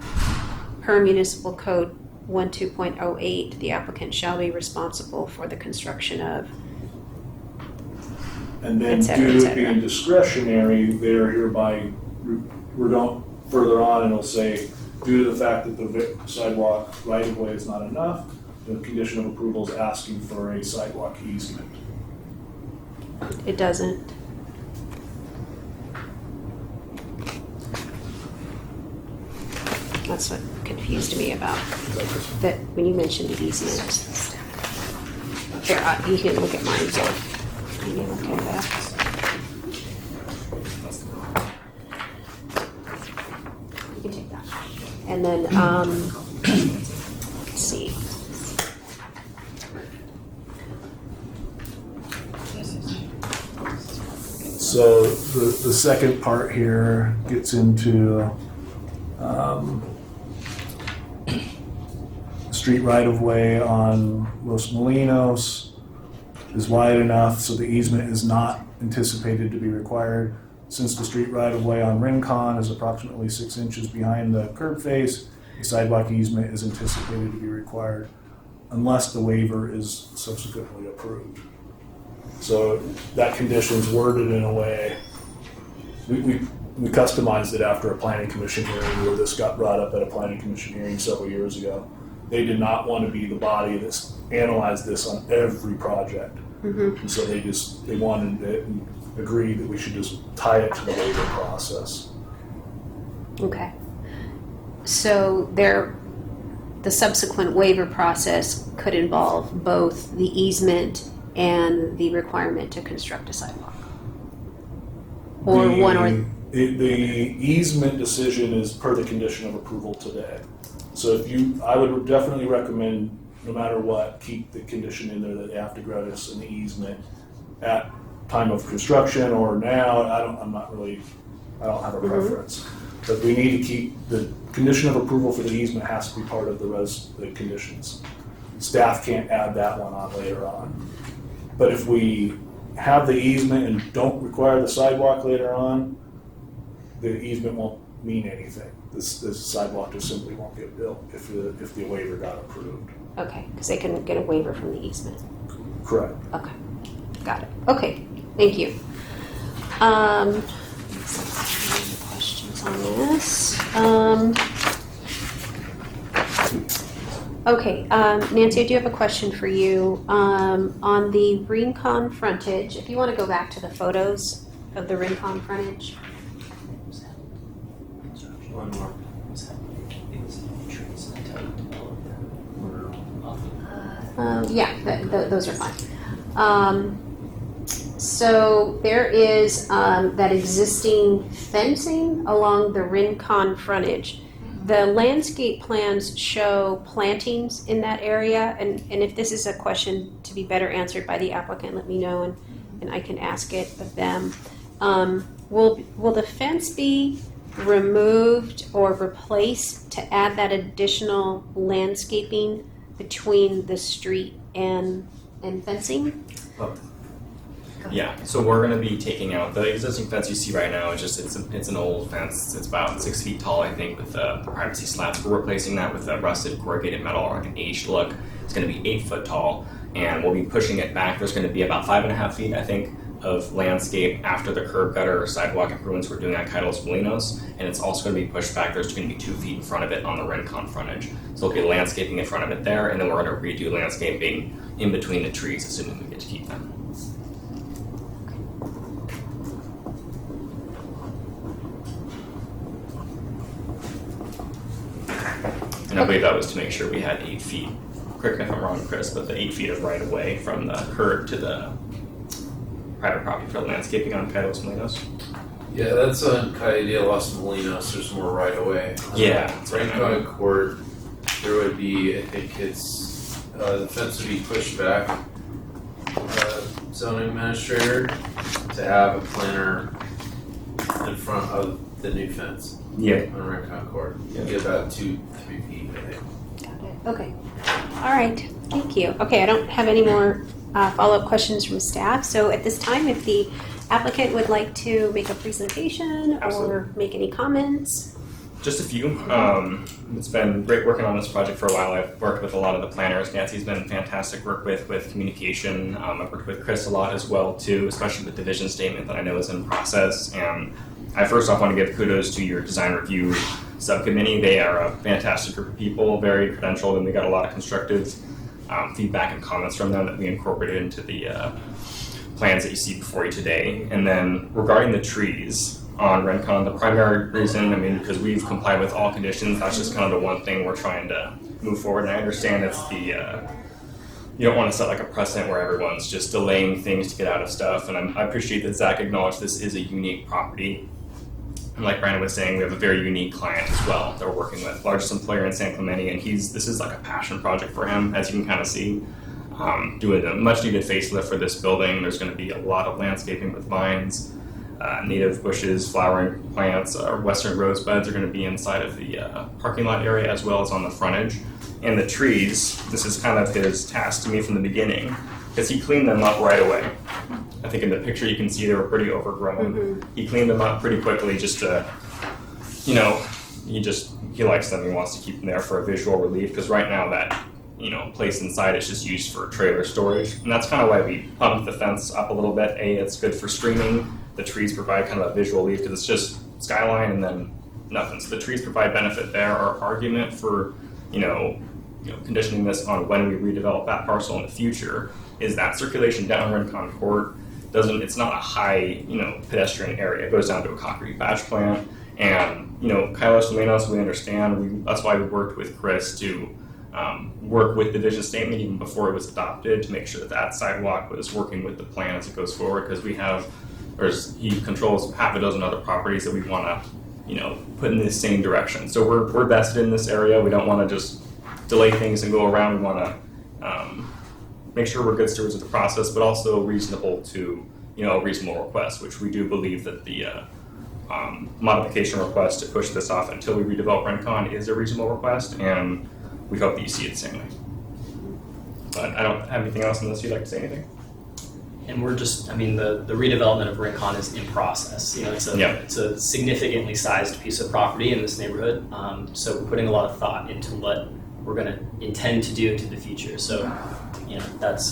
per municipal code 12.08, the applicant shall be responsible for the construction of. And then Et cetera, et due to it cetera. being discretionary, they're hereby, we're going further on and it'll say, due to the fact that the sidewalk right-of-way is not enough, the condition of approval is asking for a sidewalk easement. It doesn't. That's what confused me about that when you mentioned the easement. Here, you can look at mine, so you can look at that. You can take that. And then, let's see. So the second part here gets into street right-of-way on Los Molinos is wide enough so the easement is not anticipated to be required. Since the street right-of-way on Rincon is approximately 6 inches behind the curb face, a sidewalk easement is anticipated to be required unless the waiver is subsequently approved. So that condition's worded in a way, we customized it after a planning commission hearing where this got brought up at a planning commission hearing several years ago. They did not want to be the body that's analyzed this on every project. And so they wanted it and agreed that we should just tie it to the waiver process. Okay. So the subsequent waiver process could involve both the easement and the requirement to construct a sidewalk? Or one or... The easement decision is per the condition of approval today. So I would definitely recommend, no matter what, keep the condition in there that they have to grant us an easement at time of construction or now. I don't have a preference. But we need to keep the condition of approval for the easement has to be part of the conditions. Staff can't add that one on later on. But if we have the easement and don't require the sidewalk later on, the easement won't mean anything. This sidewalk just simply won't get built if the waiver got approved. Okay, because they can get a waiver from the easement. Correct. Okay, got it. Okay, thank you. Questions on this? Okay, Nancy, I do have a question for you. On the Rincon frontage, if you want to go back to the photos of the Rincon frontage. One more. Those are fine. So there is that existing fencing along the Rincon frontage. The landscape plans show plantings in that area, and if this is a question to be better answered by the applicant, let me know. And and I can ask it of them. Will the fence be removed or replaced to add that additional landscaping between the street and fencing? Yeah, so we're gonna be taking out the existing fence you see right now. It's an old fence. It's about 6 feet tall, I think, with privacy slats. We're replacing that with a rusted corrugated metal, or like an aged look. It's gonna be 8 foot tall, and we'll be pushing it back. There's gonna be about 5.5 feet, I think, of landscape after the curb gutter or sidewalk improvements we're doing at Kaitos Molinos, and it's also going to be pushed back. There's going to be 2 feet in front of it on the Rincon frontage. So there'll be landscaping in front of it there, and then we're going to redo landscaping in between the trees, assuming we get to keep them. And I believe that was to make sure we had 8 feet. Correct me if I'm wrong, Chris, but the 8 feet of right of way from the curb to the private property for landscaping on Kaitos Molinos. Yeah, that's on Calle de los Molinos, there's more right away. Yeah, that's right. Rincon Court, there would be, I think it's, the fence would be pushed back. Zoning administrator to have a planter in front of the new fence Yeah. on Rincon Court. Yeah. Get about 2-3 feet, I think. Got it. Okay. All right. Thank you. Okay, I don't have any more follow-up questions from staff. So at this time, if the applicant would like to make a presentation Absolutely. or make any comments. Just a few. It's been great working on this project for a while. I've worked with a lot of the planners. Nancy's been fantastic work with communication. I've worked with Chris a lot as well too, especially with the vision statement that I know is in process. And I first off want to give kudos to your design review subcommittee. They are a fantastic group of people, very credentialed, and we got a lot of constructive feedback and comments from them that we incorporated into the plans that you see before you today. And then regarding the trees on Rincon, the primary reason, because we've complied with all conditions, that's just kind of the one thing we're trying to move forward. And I understand it's you don't want to set like a precedent where everyone's just delaying things to get out of stuff. And I appreciate that Zach acknowledged this is a unique property. And like Brandon was saying, we have a very unique client as well that we're working with, largest employer in San Clemente, and this is like a passion project for him, as you can kind of see. Doing a much needed facelift for this building. There's going to be a lot of landscaping with vines, native bushes, flowering plants. Western rosebuds are going to be inside of the parking lot area as well as on the frontage. And the trees, this is kind of his task to me from the beginning, because he cleaned them up right away. I think in the picture you can see they were pretty overgrown. Mm-hmm. He cleaned them up pretty quickly just to, he likes them. He wants to keep them there for a visual relief, because right now that, place inside is just used for trailer storage. And that's kind of why we pumped the fence up a little bit. It's good for streaming. The trees provide kind of a visual relief because it's just skyline and then nothing. So the trees provide benefit there. Our argument for, conditioning this on when we redevelop that parcel in the future is that circulation down Rincon Court it's not a high, pedestrian area. It goes down to a concrete batch plant. And, Kaitos Molinos, we understand. That's why we worked with Chris to work with the vision statement even before it was adopted to make sure that sidewalk was working with the plan as it goes forward, because he controls half a dozen other properties that we want to, put in the same direction. So we're vested in this area. We don't want to just delay things and go around. We want to make sure we're good stewards of the process, but also reasonable to, a reasonable request, which we do believe that the modification request to push this off until we redevelop Rincon is a reasonable request, and we hope that you see it the same way. But I don't have anything else unless you'd like to say anything. And we're just, the redevelopment of Rincon is in process. It's a significantly sized piece of property in this neighborhood. So we're putting a lot of thought into what we're going to intend to do into the future. So, that's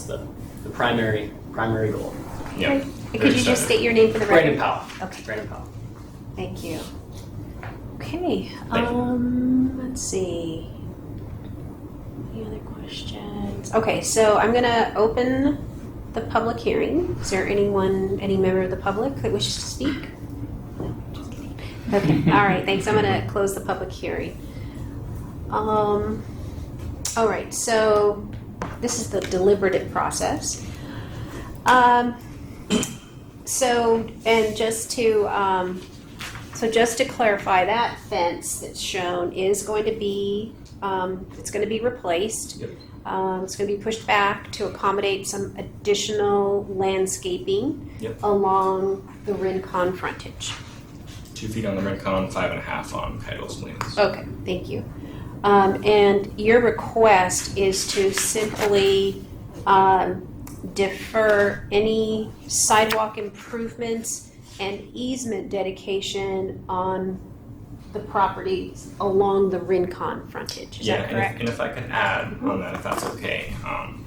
the primary goal. Yeah. Okay. Could you just state your name for the record? Brandon Powell. Okay. Brandon Powell. Thank you. Okay. Thank Let's see. Any other questions? Okay, so I'm going to open the public hearing. Is there any member of the public that wishes to speak? No, just kidding. Okay. All right. Thanks. I'm going to close the public hearing. All right. So this is the deliberative process. Just to clarify, that fence that's shown is going to be It's going to be replaced. Yep. It's going to be pushed back to accommodate some additional landscaping Yep. along the Rincon frontage. 2 feet on the Rincon, 5.5 on Kaido Splines. Okay, thank you. And your request is to simply defer any sidewalk improvements and easement dedication on the properties along the Rincon frontage. Is that correct? And if I could add on that, if that's okay.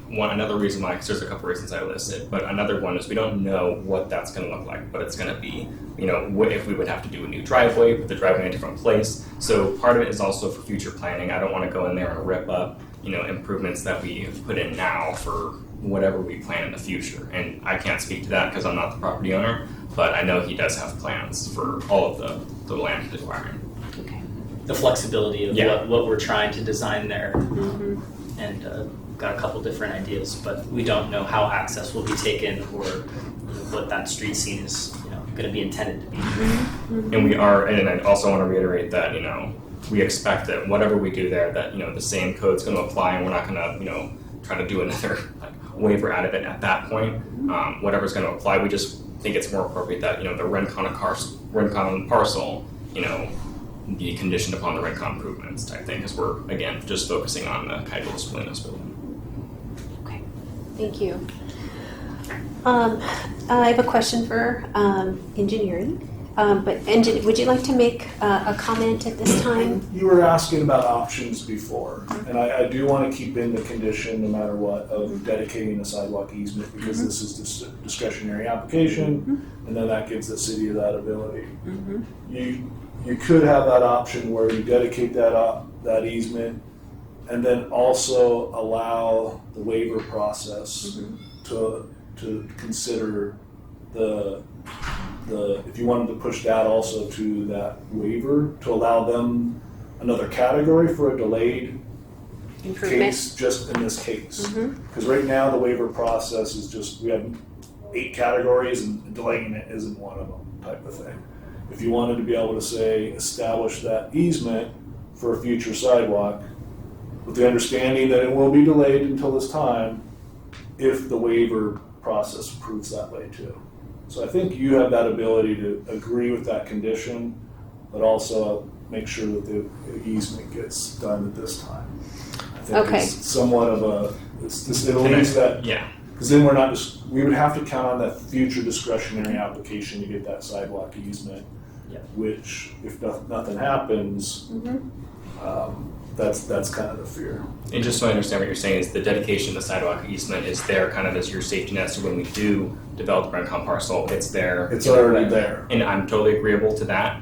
Another reason why, because there's a couple reasons I listed, but another one is we don't know what that's going to look like, but it's going to be, if we would have to do a new driveway, put the driveway in a different place. So part of it is also for future planning. I don't want to go in there and rip up, improvements that we have put in now for whatever we plan in the future. And I can't speak to that because I'm not the property owner, but I know he does have plans for all of the land requirement. Okay. The flexibility of what we're trying to design there. Mm-hmm. And got a couple different ideas, but we don't know how access will be taken or what that street scene is going to be intended to be. Mm-hmm. And we are, and I also want to reiterate that, we expect that whatever we do there, that, the same code's going to apply, and we're not going to, try to do another waiver out of it at that point. Whatever's going to apply, we just think it's more appropriate that, the Rincon parcel, be conditioned upon the Rincon improvements type thing, because we're, again, just focusing on the Kaido Splines building. Okay, thank you. I have a question for engineering. Would you like to make a comment at this time? You were asking about options before, and I do want to keep in the condition, no matter what, of dedicating the sidewalk easement, because this is discretionary application, and then that gives the city that ability. You could have that option where you dedicate that easement, and then also allow the waiver process to consider if you wanted to push that also to that waiver, to allow them another category for a delayed case, just in this case. Because right now the waiver process is just, we have 8 categories and delaying it isn't one of them type of thing. If you wanted to be able to say, establish that easement for a future sidewalk, with the understanding that it will be delayed until this time, if the waiver process proves that way too. So I think you have that ability to agree with that condition, but also make sure that the easement gets done at this time. I think it's somewhat of it leaves that, because then we would have to count on that future discretionary application to get that sidewalk easement, which if nothing happens, that's kind of the fear. And just so I understand what you're saying is the dedication of the sidewalk easement is there kind of as your safety net, so when we do develop the Rincon parcel, it's there. It's already there. And I'm totally agreeable to that.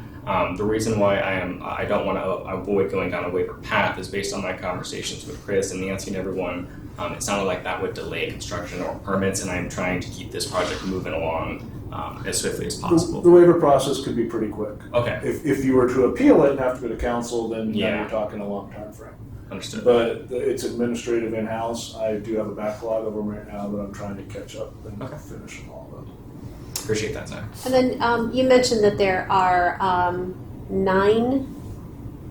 The reason why I don't want to avoid going down a waiver path is based on my conversations with Chris and Nancy and everyone. It sounded like that would delay construction or permits, and I'm trying to keep this project moving along as swiftly as possible. The waiver process could be pretty quick. Okay. If you were to appeal it and have to go to council, then you're talking a long time frame. Understood. But it's administrative in-house. I do have a backlog of them right now that I'm trying to catch up and finish them all up. Appreciate that, Zach. And then you mentioned that there are 9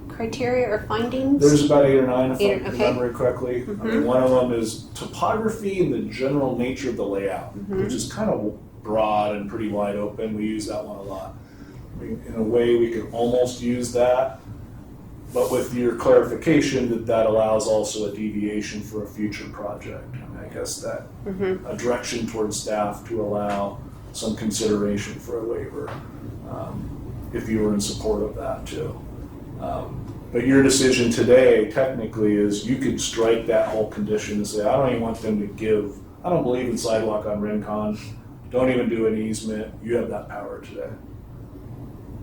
criteria or findings? There's about 8 or 9 if I remember correctly. I mean, one of them is topography and the general nature of the layout, which is kind of broad and pretty wide open. We use that one a lot. I mean, in a way, we could almost use that, but with your clarification that allows also a deviation for a future project. And I guess that a direction towards staff to allow some consideration for a waiver, if you were in support of that too. But your decision today technically is you could strike that whole condition and say, I don't even want them to give, I don't believe in sidewalk on Rincon, don't even do an easement. You have that power today.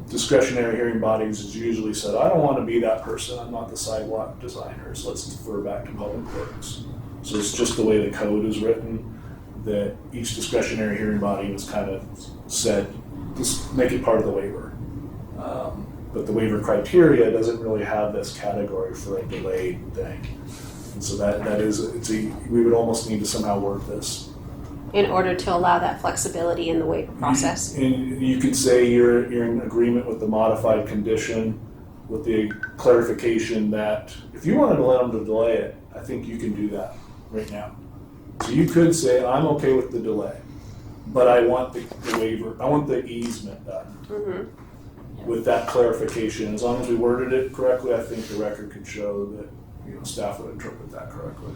Discretionary hearing bodies is usually said, I don't want to be that person, I'm not the sidewalk designer, so let's defer back to public works. So it's just the way the code is written, that each discretionary hearing body was kind of said, just make it part of the waiver. But the waiver criteria doesn't really have this category for a delayed thing. And so that is, we would almost need to somehow work this. In order to allow that flexibility in the waiver process. And you could say you're in agreement with the modified condition, with the clarification that if you wanted to let them to delay it, I think you can do that right now. So you could say, I'm okay with the delay, but I want the waiver, I want the easement done. With that clarification, as long as we worded it correctly, I think the record could show that, staff would interpret that correctly.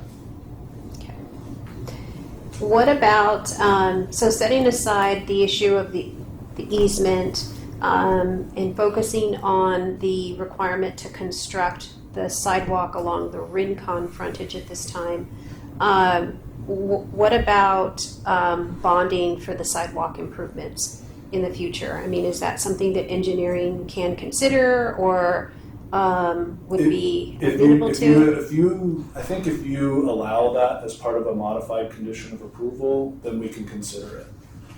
What about, so setting aside the issue of the easement and focusing on the requirement to construct the sidewalk along the Rincon frontage at this time, what about bonding for the sidewalk improvements in the future? I mean, is that something that engineering can consider or would be amenable to? I think if you allow that as part of a modified condition of approval, then we can consider it.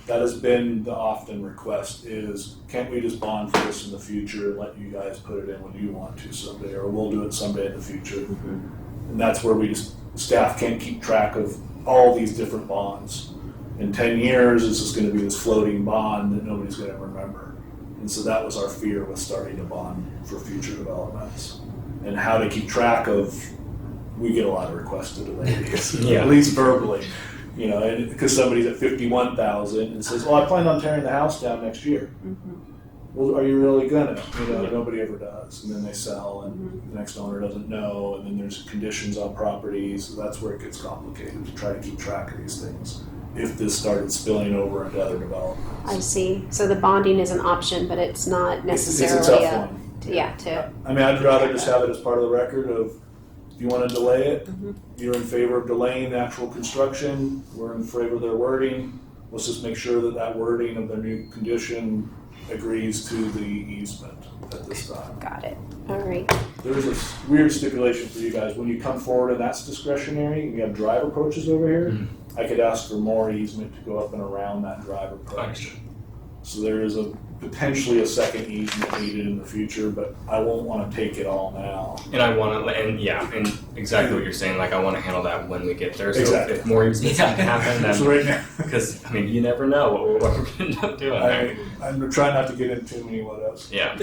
That has been the often request is, can't we just bond for this in the future and let you guys put it in when you want to someday, or we'll do it someday in the future. And that's where staff can't keep track of all these different bonds. In 10 years, it's just gonna be this floating bond that nobody's gonna remember. And so that was our fear with starting a bond for future developments. And how to keep track of, we get a lot of requests to delay these, at least verbally. And because somebody's at 51,000 and says, "Oh, I plan on tearing the house down next year." Well, are you really gonna? Nobody ever does, and then they sell, and the next owner doesn't know, and then there's conditions on properties. So that's where it gets complicated to try to keep track of these things. If this started spilling over into other developments, I see. So the bonding is an option, but it's not necessarily it's a tough one. I mean, I'd rather just have it as part of the record of, if you want to delay it, you're in favor of delaying the actual construction, we're in favor of their wording. Let's just make sure that wording of their new condition agrees to the easement at this time. Got it. All right. There's a weird stipulation for you guys. When you come forward and that's discretionary, you have drive approaches over here, I could ask for more easement to go up and around that drive approach. So there is potentially a second easement needed in the future, but I won't want to take it all now. And I want to, and exactly what you're saying, like I want to handle that when we get there. So Exactly. if more easements can happen, then, So right now, because I mean, you never know what we're going to end up doing there. I'm trying not to get into too many what else. Yeah.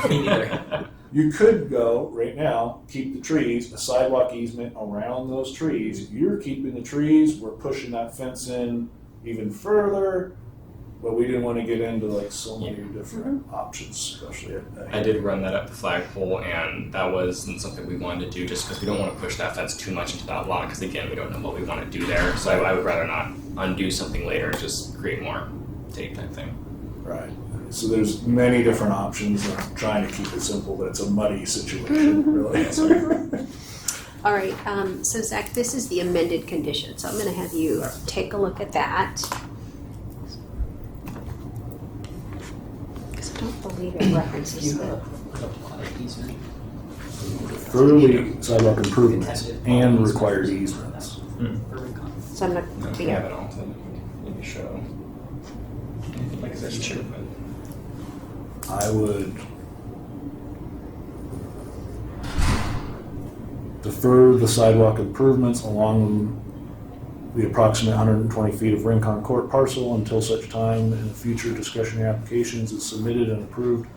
Me neither. You could go right now, keep the trees, a sidewalk easement around those trees. You're keeping the trees, we're pushing that fence in even further, but we didn't want to get into like so many different options, especially at I did run that up the flagpole, and that wasn't something we wanted to do just because we don't want to push that fence too much into that lot, because again, we don't know what we want to do there. So I would rather not undo something later and just create more tape type thing. Right. So there's many different options. I'm trying to keep it simple, but it's a muddy situation, really. All right. So Zach, this is the amended condition. So I'm going to have you take a look at that. Because I don't believe it references the. Further sidewalk improvements and required easements. So I'm not. We have it all to maybe show. Like I said, sure. I would defer the sidewalk improvements along the approximate 120 feet of Rincon Court parcel until such time in the future discretionary applications is submitted and approved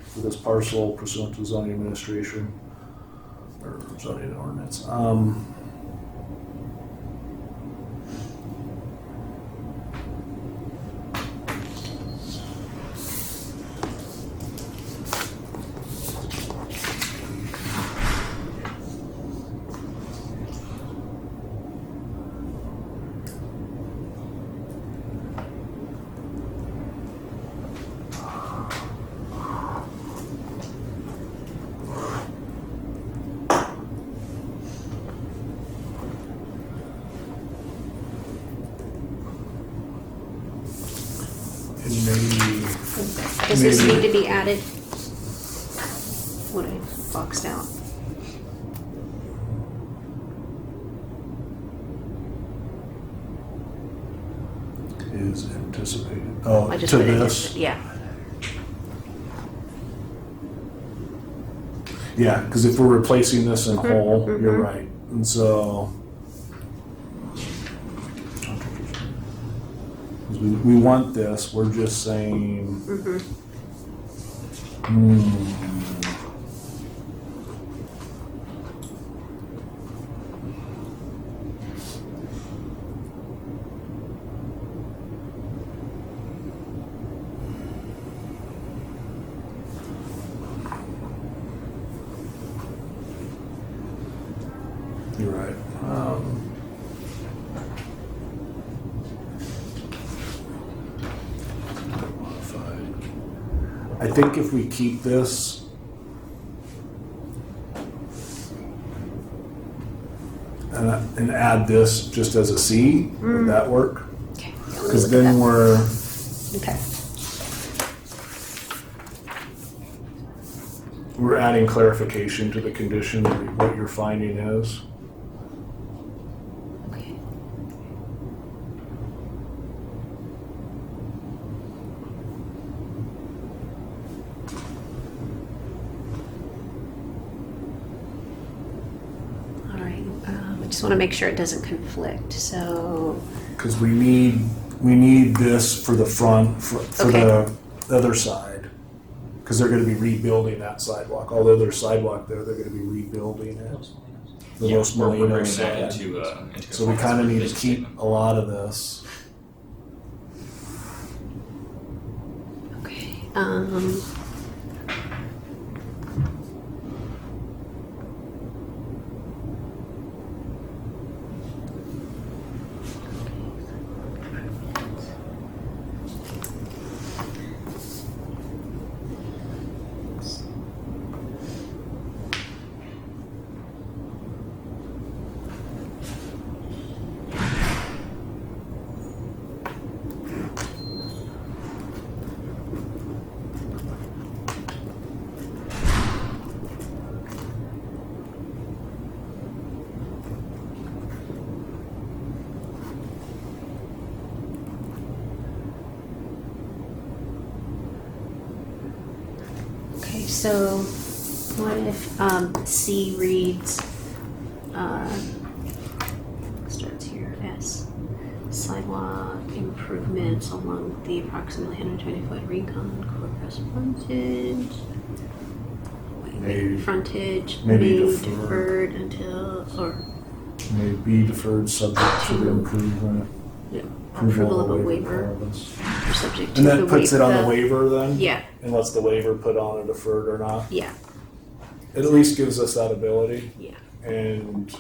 for this parcel pursuant to zoning administration or zoning ordinance. Does this need to be added? What I boxed out. Is anticipated. Oh, I just to put it. this? Yeah. Yeah, because if we're replacing this in whole, you're right. And so we want this, we're just saying I think if we keep this and add this just as a C, would that work? Okay. Because then we're, Okay. we're adding clarification to the condition of what your finding is. Okay. All right. I just want to make sure it doesn't conflict. So, Because we need this for the front, for the other side. Because they're gonna be rebuilding that sidewalk. Although there's sidewalk there, they're gonna be rebuilding it. The Yeah, Los we're Molinos bringing that side. into So we kind of need to vision keep statement. a lot of this. okay. Okay, so what if C reads, starts here, S, sidewalk improvements along the approximately 120-foot Recon Courthouse frontage. Maybe- Frontage maybe may defer. deferred until, or May be deferred subject to the improvement. approval of a waiver, requirements. or subject to And the that puts it on the waiver. waiver then? Yeah, And lets the waiver put on a deferred or not? yeah, It at least gives us that ability. yeah. And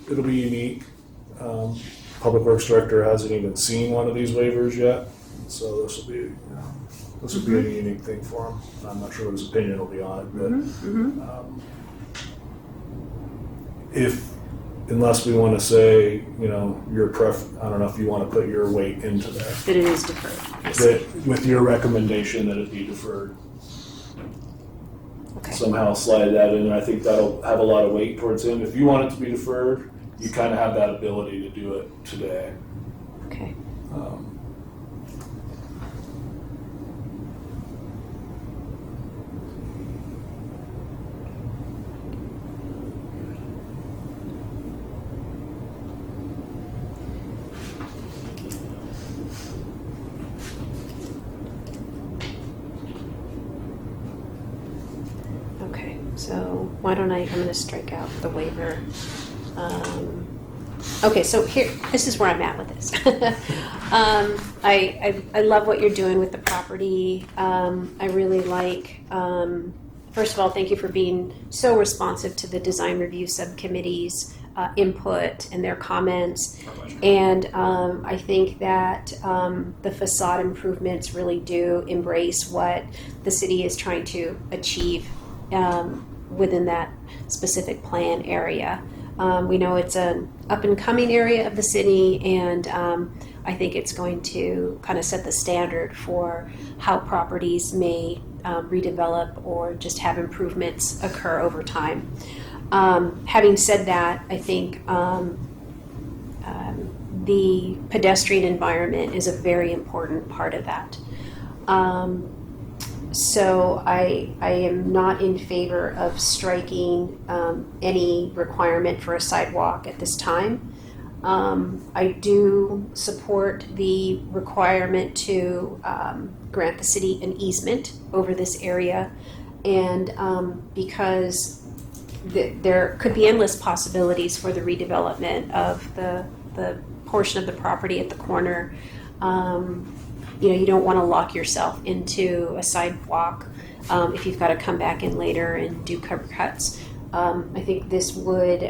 it'll be unique. Public Works Director hasn't even seen one of these waivers yet, so this will be, this will be a unique thing for him. I'm not sure what his opinion will be on it, but unless we want to say, your I don't know if you want to put your weight into that. That it is deferred. I see. That with your recommendation that it be deferred. Okay. Somehow slide that in, and I think that'll have a lot of weight towards him. If you want it to be deferred, you kind of have that ability to do it today. Okay. Okay, so why don't I'm gonna strike out the waiver. Okay, so here, this is where I'm at with this. I love what you're doing with the property. I really like, first of all, thank you for being so responsive to the design review subcommittee's input and their comments. Our pleasure. And I think that the facade improvements really do embrace what the city is trying to achieve within that specific plan area. We know it's an up and coming area of the city, and I think it's going to kind of set the standard for how properties may redevelop or just have improvements occur over time. Having said that, I think the pedestrian environment is a very important part of that. So I am not in favor of striking any requirement for a sidewalk at this time. I do support the requirement to grant the city an easement over this area, and because there could be endless possibilities for the redevelopment of the portion of the property at the corner. You don't want to lock yourself into a sidewalk if you've got to come back in later and do curb cuts. I think this would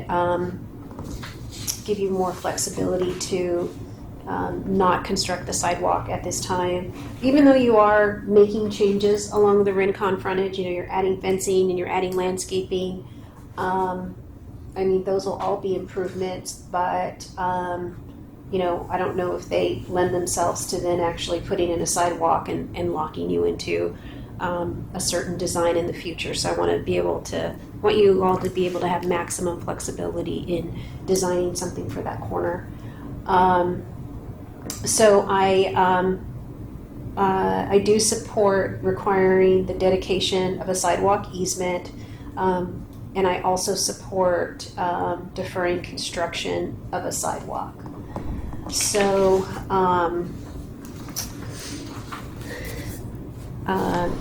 give you more flexibility to not construct the sidewalk at this time. Even though you are making changes along the Rincon frontage, you're adding fencing and you're adding landscaping. I mean, those will all be improvements, but, I don't know if they lend themselves to then actually putting in a sidewalk and locking you into a certain design in the future. So I want you all to be able to have maximum flexibility in designing something for that corner. So I do support requiring the dedication of a sidewalk easement, and I also support deferring construction of a sidewalk. So,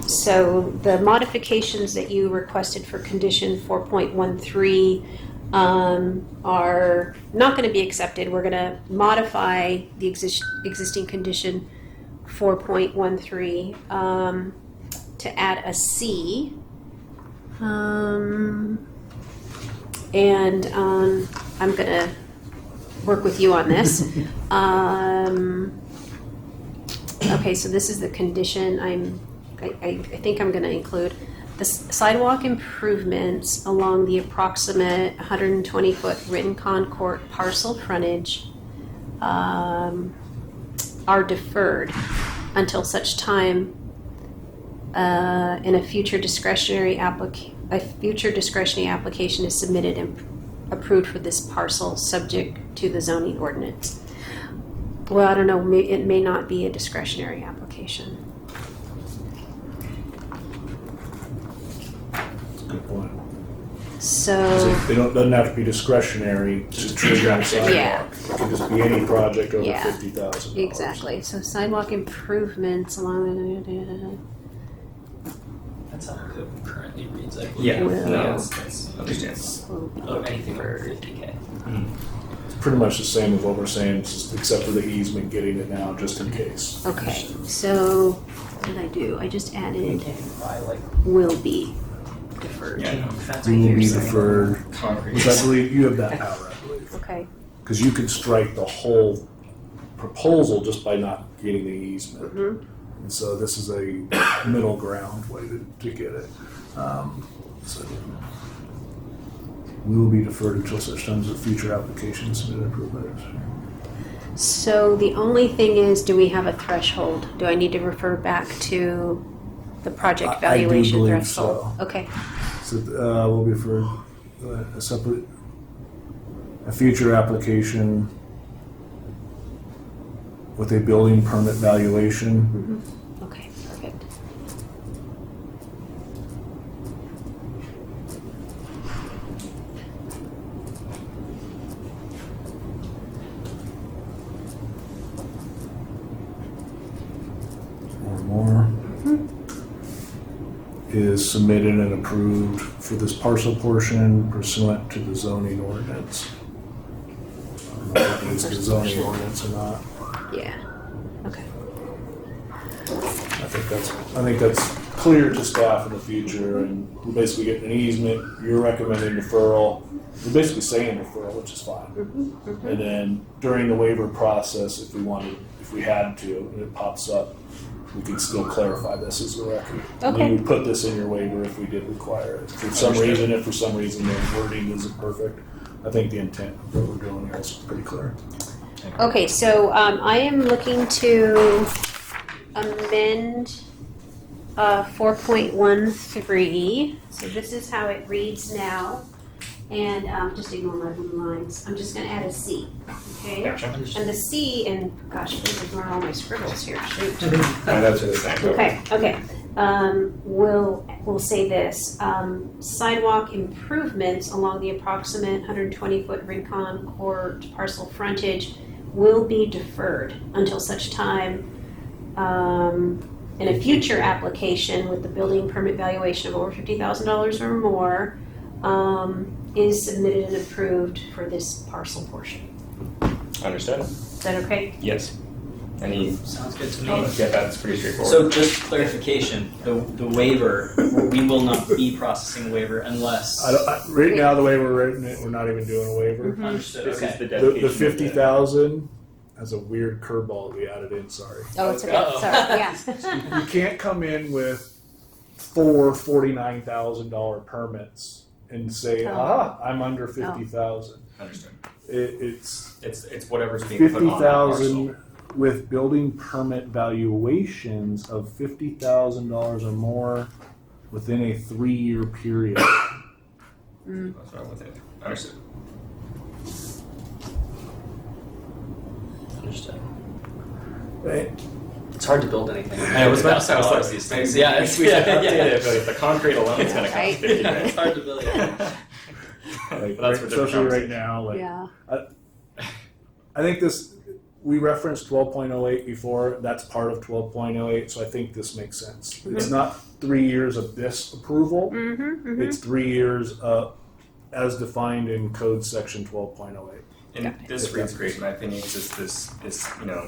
so the modifications that you requested for condition 4.13 are not going to be accepted. We're going to modify the existing condition 4.13 to add a C. And I'm going to work with you on this. Okay, so this is the condition I think I'm going to include. The sidewalk improvements along the approximate 120-foot Rincon Court parcel frontage are deferred until such time a future discretionary application is submitted and approved for this parcel, subject to the zoning ordinance. Well, I don't know. It may not be a discretionary application. Good point. So Doesn't have to be discretionary to trigger a sidewalk. Yeah. It can just be any project over Yeah. $50,000. exactly. So sidewalk improvements along. That's how the code currently reads, I believe. Yeah, Well- no, that's understandable. Oh, anything over 50K. It's pretty much the same as what we're saying, except for the easement getting it now, just in case. Okay. So what did I do? I just You added can't even buy like will be deferred. Yeah, no. fence Will here, be so- deferred, Concrete. which I believe you have that power, I believe. Okay. Because you can strike the whole proposal just by not getting the easement. Mhm. And so this is a middle ground way to get it. So we will be deferred until such times as future applications submitted and approved by us. So the only thing is, do we have a threshold? Do I need to refer back to the project I do valuation believe threshold? so. Okay. So we'll be for a future application with a building permit valuation. Okay, perfect. Or more. Is submitted and approved for this parcel portion pursuant to the zoning ordinance. I don't know if it's the zoning ordinance or not. Yeah. Okay. I think that's clear to staff in the future, and we're basically getting an easement, you're recommending deferral, we're basically saying deferral, which is fine. And then during the waiver process, if we had to, and it pops up, we could still clarify this as a record. Okay. We would put this in your waiver if we did require it. For some reason, if for some reason the wording isn't perfect, I think the intent of what we're doing here is pretty clear. Okay, so I am looking to amend 4.13. So this is how it reads now. And just ignore my blue lines. I'm just going to add a C. Okay? Gotcha. And the C, and gosh, please ignore all my scribbles here. Shoot. That's what it's saying. Okay. We'll say this. Sidewalk improvements along the approximate 120-foot Rincon Court parcel frontage will be deferred until such time in a future application with the building permit valuation of over $50,000 or more is submitted and approved for this parcel portion. Understood? Is that okay? Yes. Any? Sounds good to me. Yeah, that's pretty straightforward. So just clarification, the waiver, we will not be processing a waiver unless. Right now, the way we're writing it, we're not even doing a waiver. Understood, This okay. is the The dedication. 50,000 has a weird curveball that we added in, sorry. Oh, it's okay, Uh-oh. sorry, yeah. You can't come in with 4 $49,000 permits and say, I'm under 50,000. Understood. It's It's whatever's being put on that parcel. 50,000 with building permit valuations of $50,000 or more within a 3-year period. That's what I'm with it. Understood. Understood. Right? It's hard to build anything. I was about to say, I was $1,000 like, these days. maybe Yeah, we should update it, but if the concrete alone is gonna cost Right. 50 Yeah, grand. it's hard to build it. Like, But that's right, for different especially right conversation. now, like Yeah, I think this, we referenced 12.08 before, that's part of 12.08, so I think this makes sense. It's not 3 years of this approval, it's 3 years as defined in code section 12.08. And this reads great, in my opinion, because this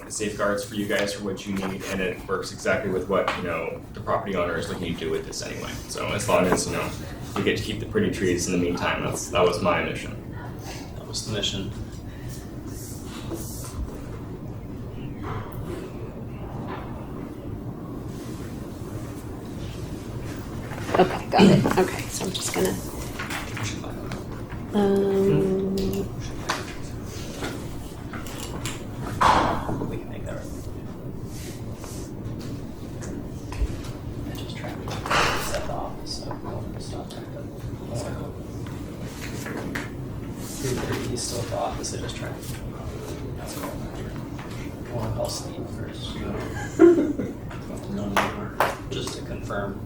safeguards for you guys for what you need, and it works exactly with what, the property owner is looking to do with this anyway. So as long as, you get to keep the pretty trees in the meantime, that was my mission. That was the mission. okay, got it, okay, so I'm just gonna, We can make that right. I just trapped it at the office, so I wanted to stop there, but. He's still at the office, I just trapped it. That's cool. I want to call Steve first. No, just to confirm.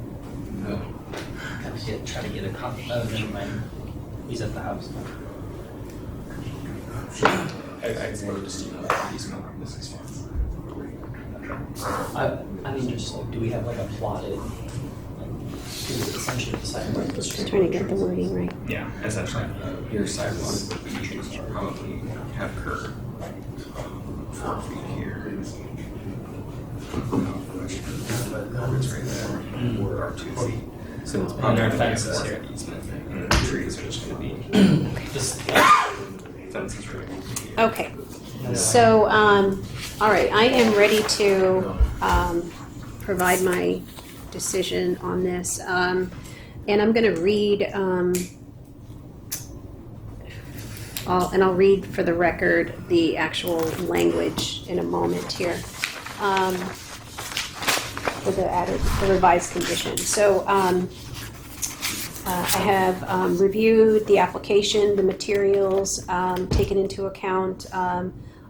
Try to get a copy. Oh, never mind. He's at the house. I just wanted to see these this is I mean, just like, do we have like a plotted, like, essentially the sidewalk? just trying to get the wording right. Yeah, essentially, your sidewalk should probably have curb 4 feet here. It's right there, or 2 feet. So it's on their fences here, easement, and the trees are just gonna be, Just, fences right here. Okay, so, all right, I am ready to provide my decision on this. And I'm going to read, I'll read for the record the actual language in a moment here. For the revised condition. So I have reviewed the application, the materials, taken into account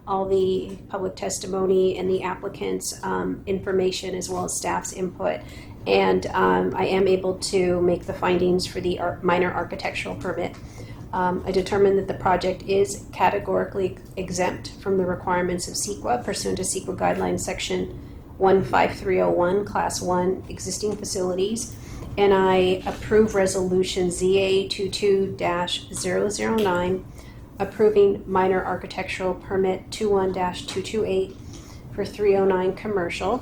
all the public testimony and the applicant's information as well as staff's input. And I am able to make the findings for the minor architectural permit. I determined that the project is categorically exempt from the requirements of CEQA pursuant to CEQA guidelines section 15301, Class 1, existing facilities, and I approve Resolution ZA22-009, approving minor architectural permit 21-228 for 309 commercial,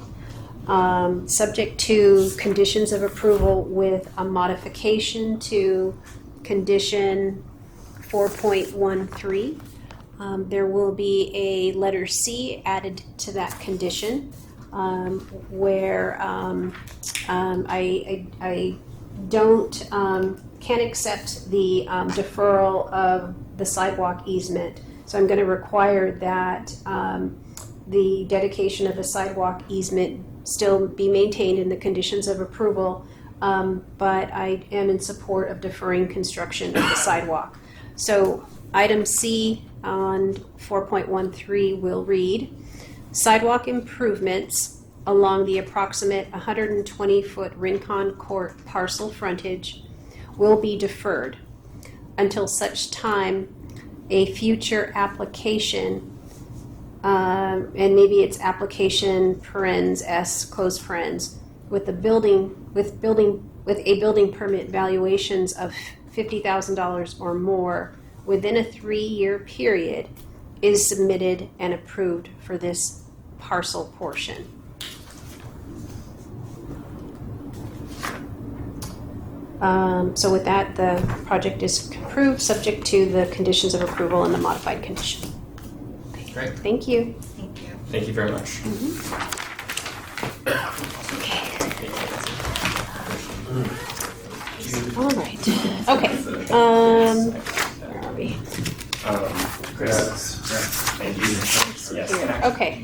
subject to conditions of approval with a modification to condition 4.13. There will be a letter C added to that condition. Where I don't can't accept the deferral of the sidewalk easement. So I'm going to require that the dedication of the sidewalk easement still be maintained in the conditions of approval, but I am in support of deferring construction of the sidewalk. So item C on 4.13 will read, sidewalk improvements along the approximate 120-foot Rincon Court parcel frontage will be deferred until such time a future application, and maybe it's application parens S close parens, with a building permit valuations of $50,000 or more within a 3-year period is submitted and approved for this parcel portion. So with that, the project is approved, subject to the conditions of approval and the modified condition. Great. Thank you. Thank Thank you very much. All right. Okay. Where are we? Chris. Thank you. Yes. Here. Okay.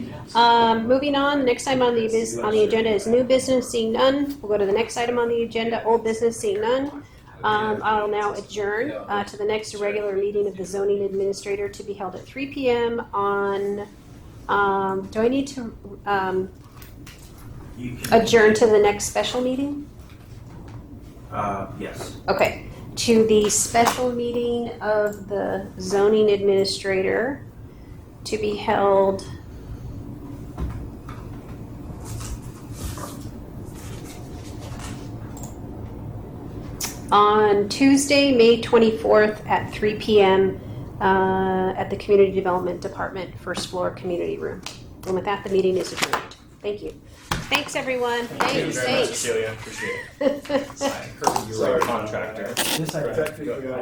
Moving on. Next item on the agenda is new business. Seeing none, we'll go to the next item on the agenda. Old business. Seeing none. I'll now adjourn to the next regular meeting of the zoning administrator to be held at 3 p.m. on. Do I need to You can, adjourn to the next special meeting? yes. Okay. To the special meeting of the zoning administrator to be held on Tuesday, May 24th at 3 p.m. At the Community Development Department, first floor community room. And with that, the meeting is adjourned. Thank you. Thanks, everyone. Thank you very much, Thanks. Cecilia. Appreciate it. You're a contractor. This I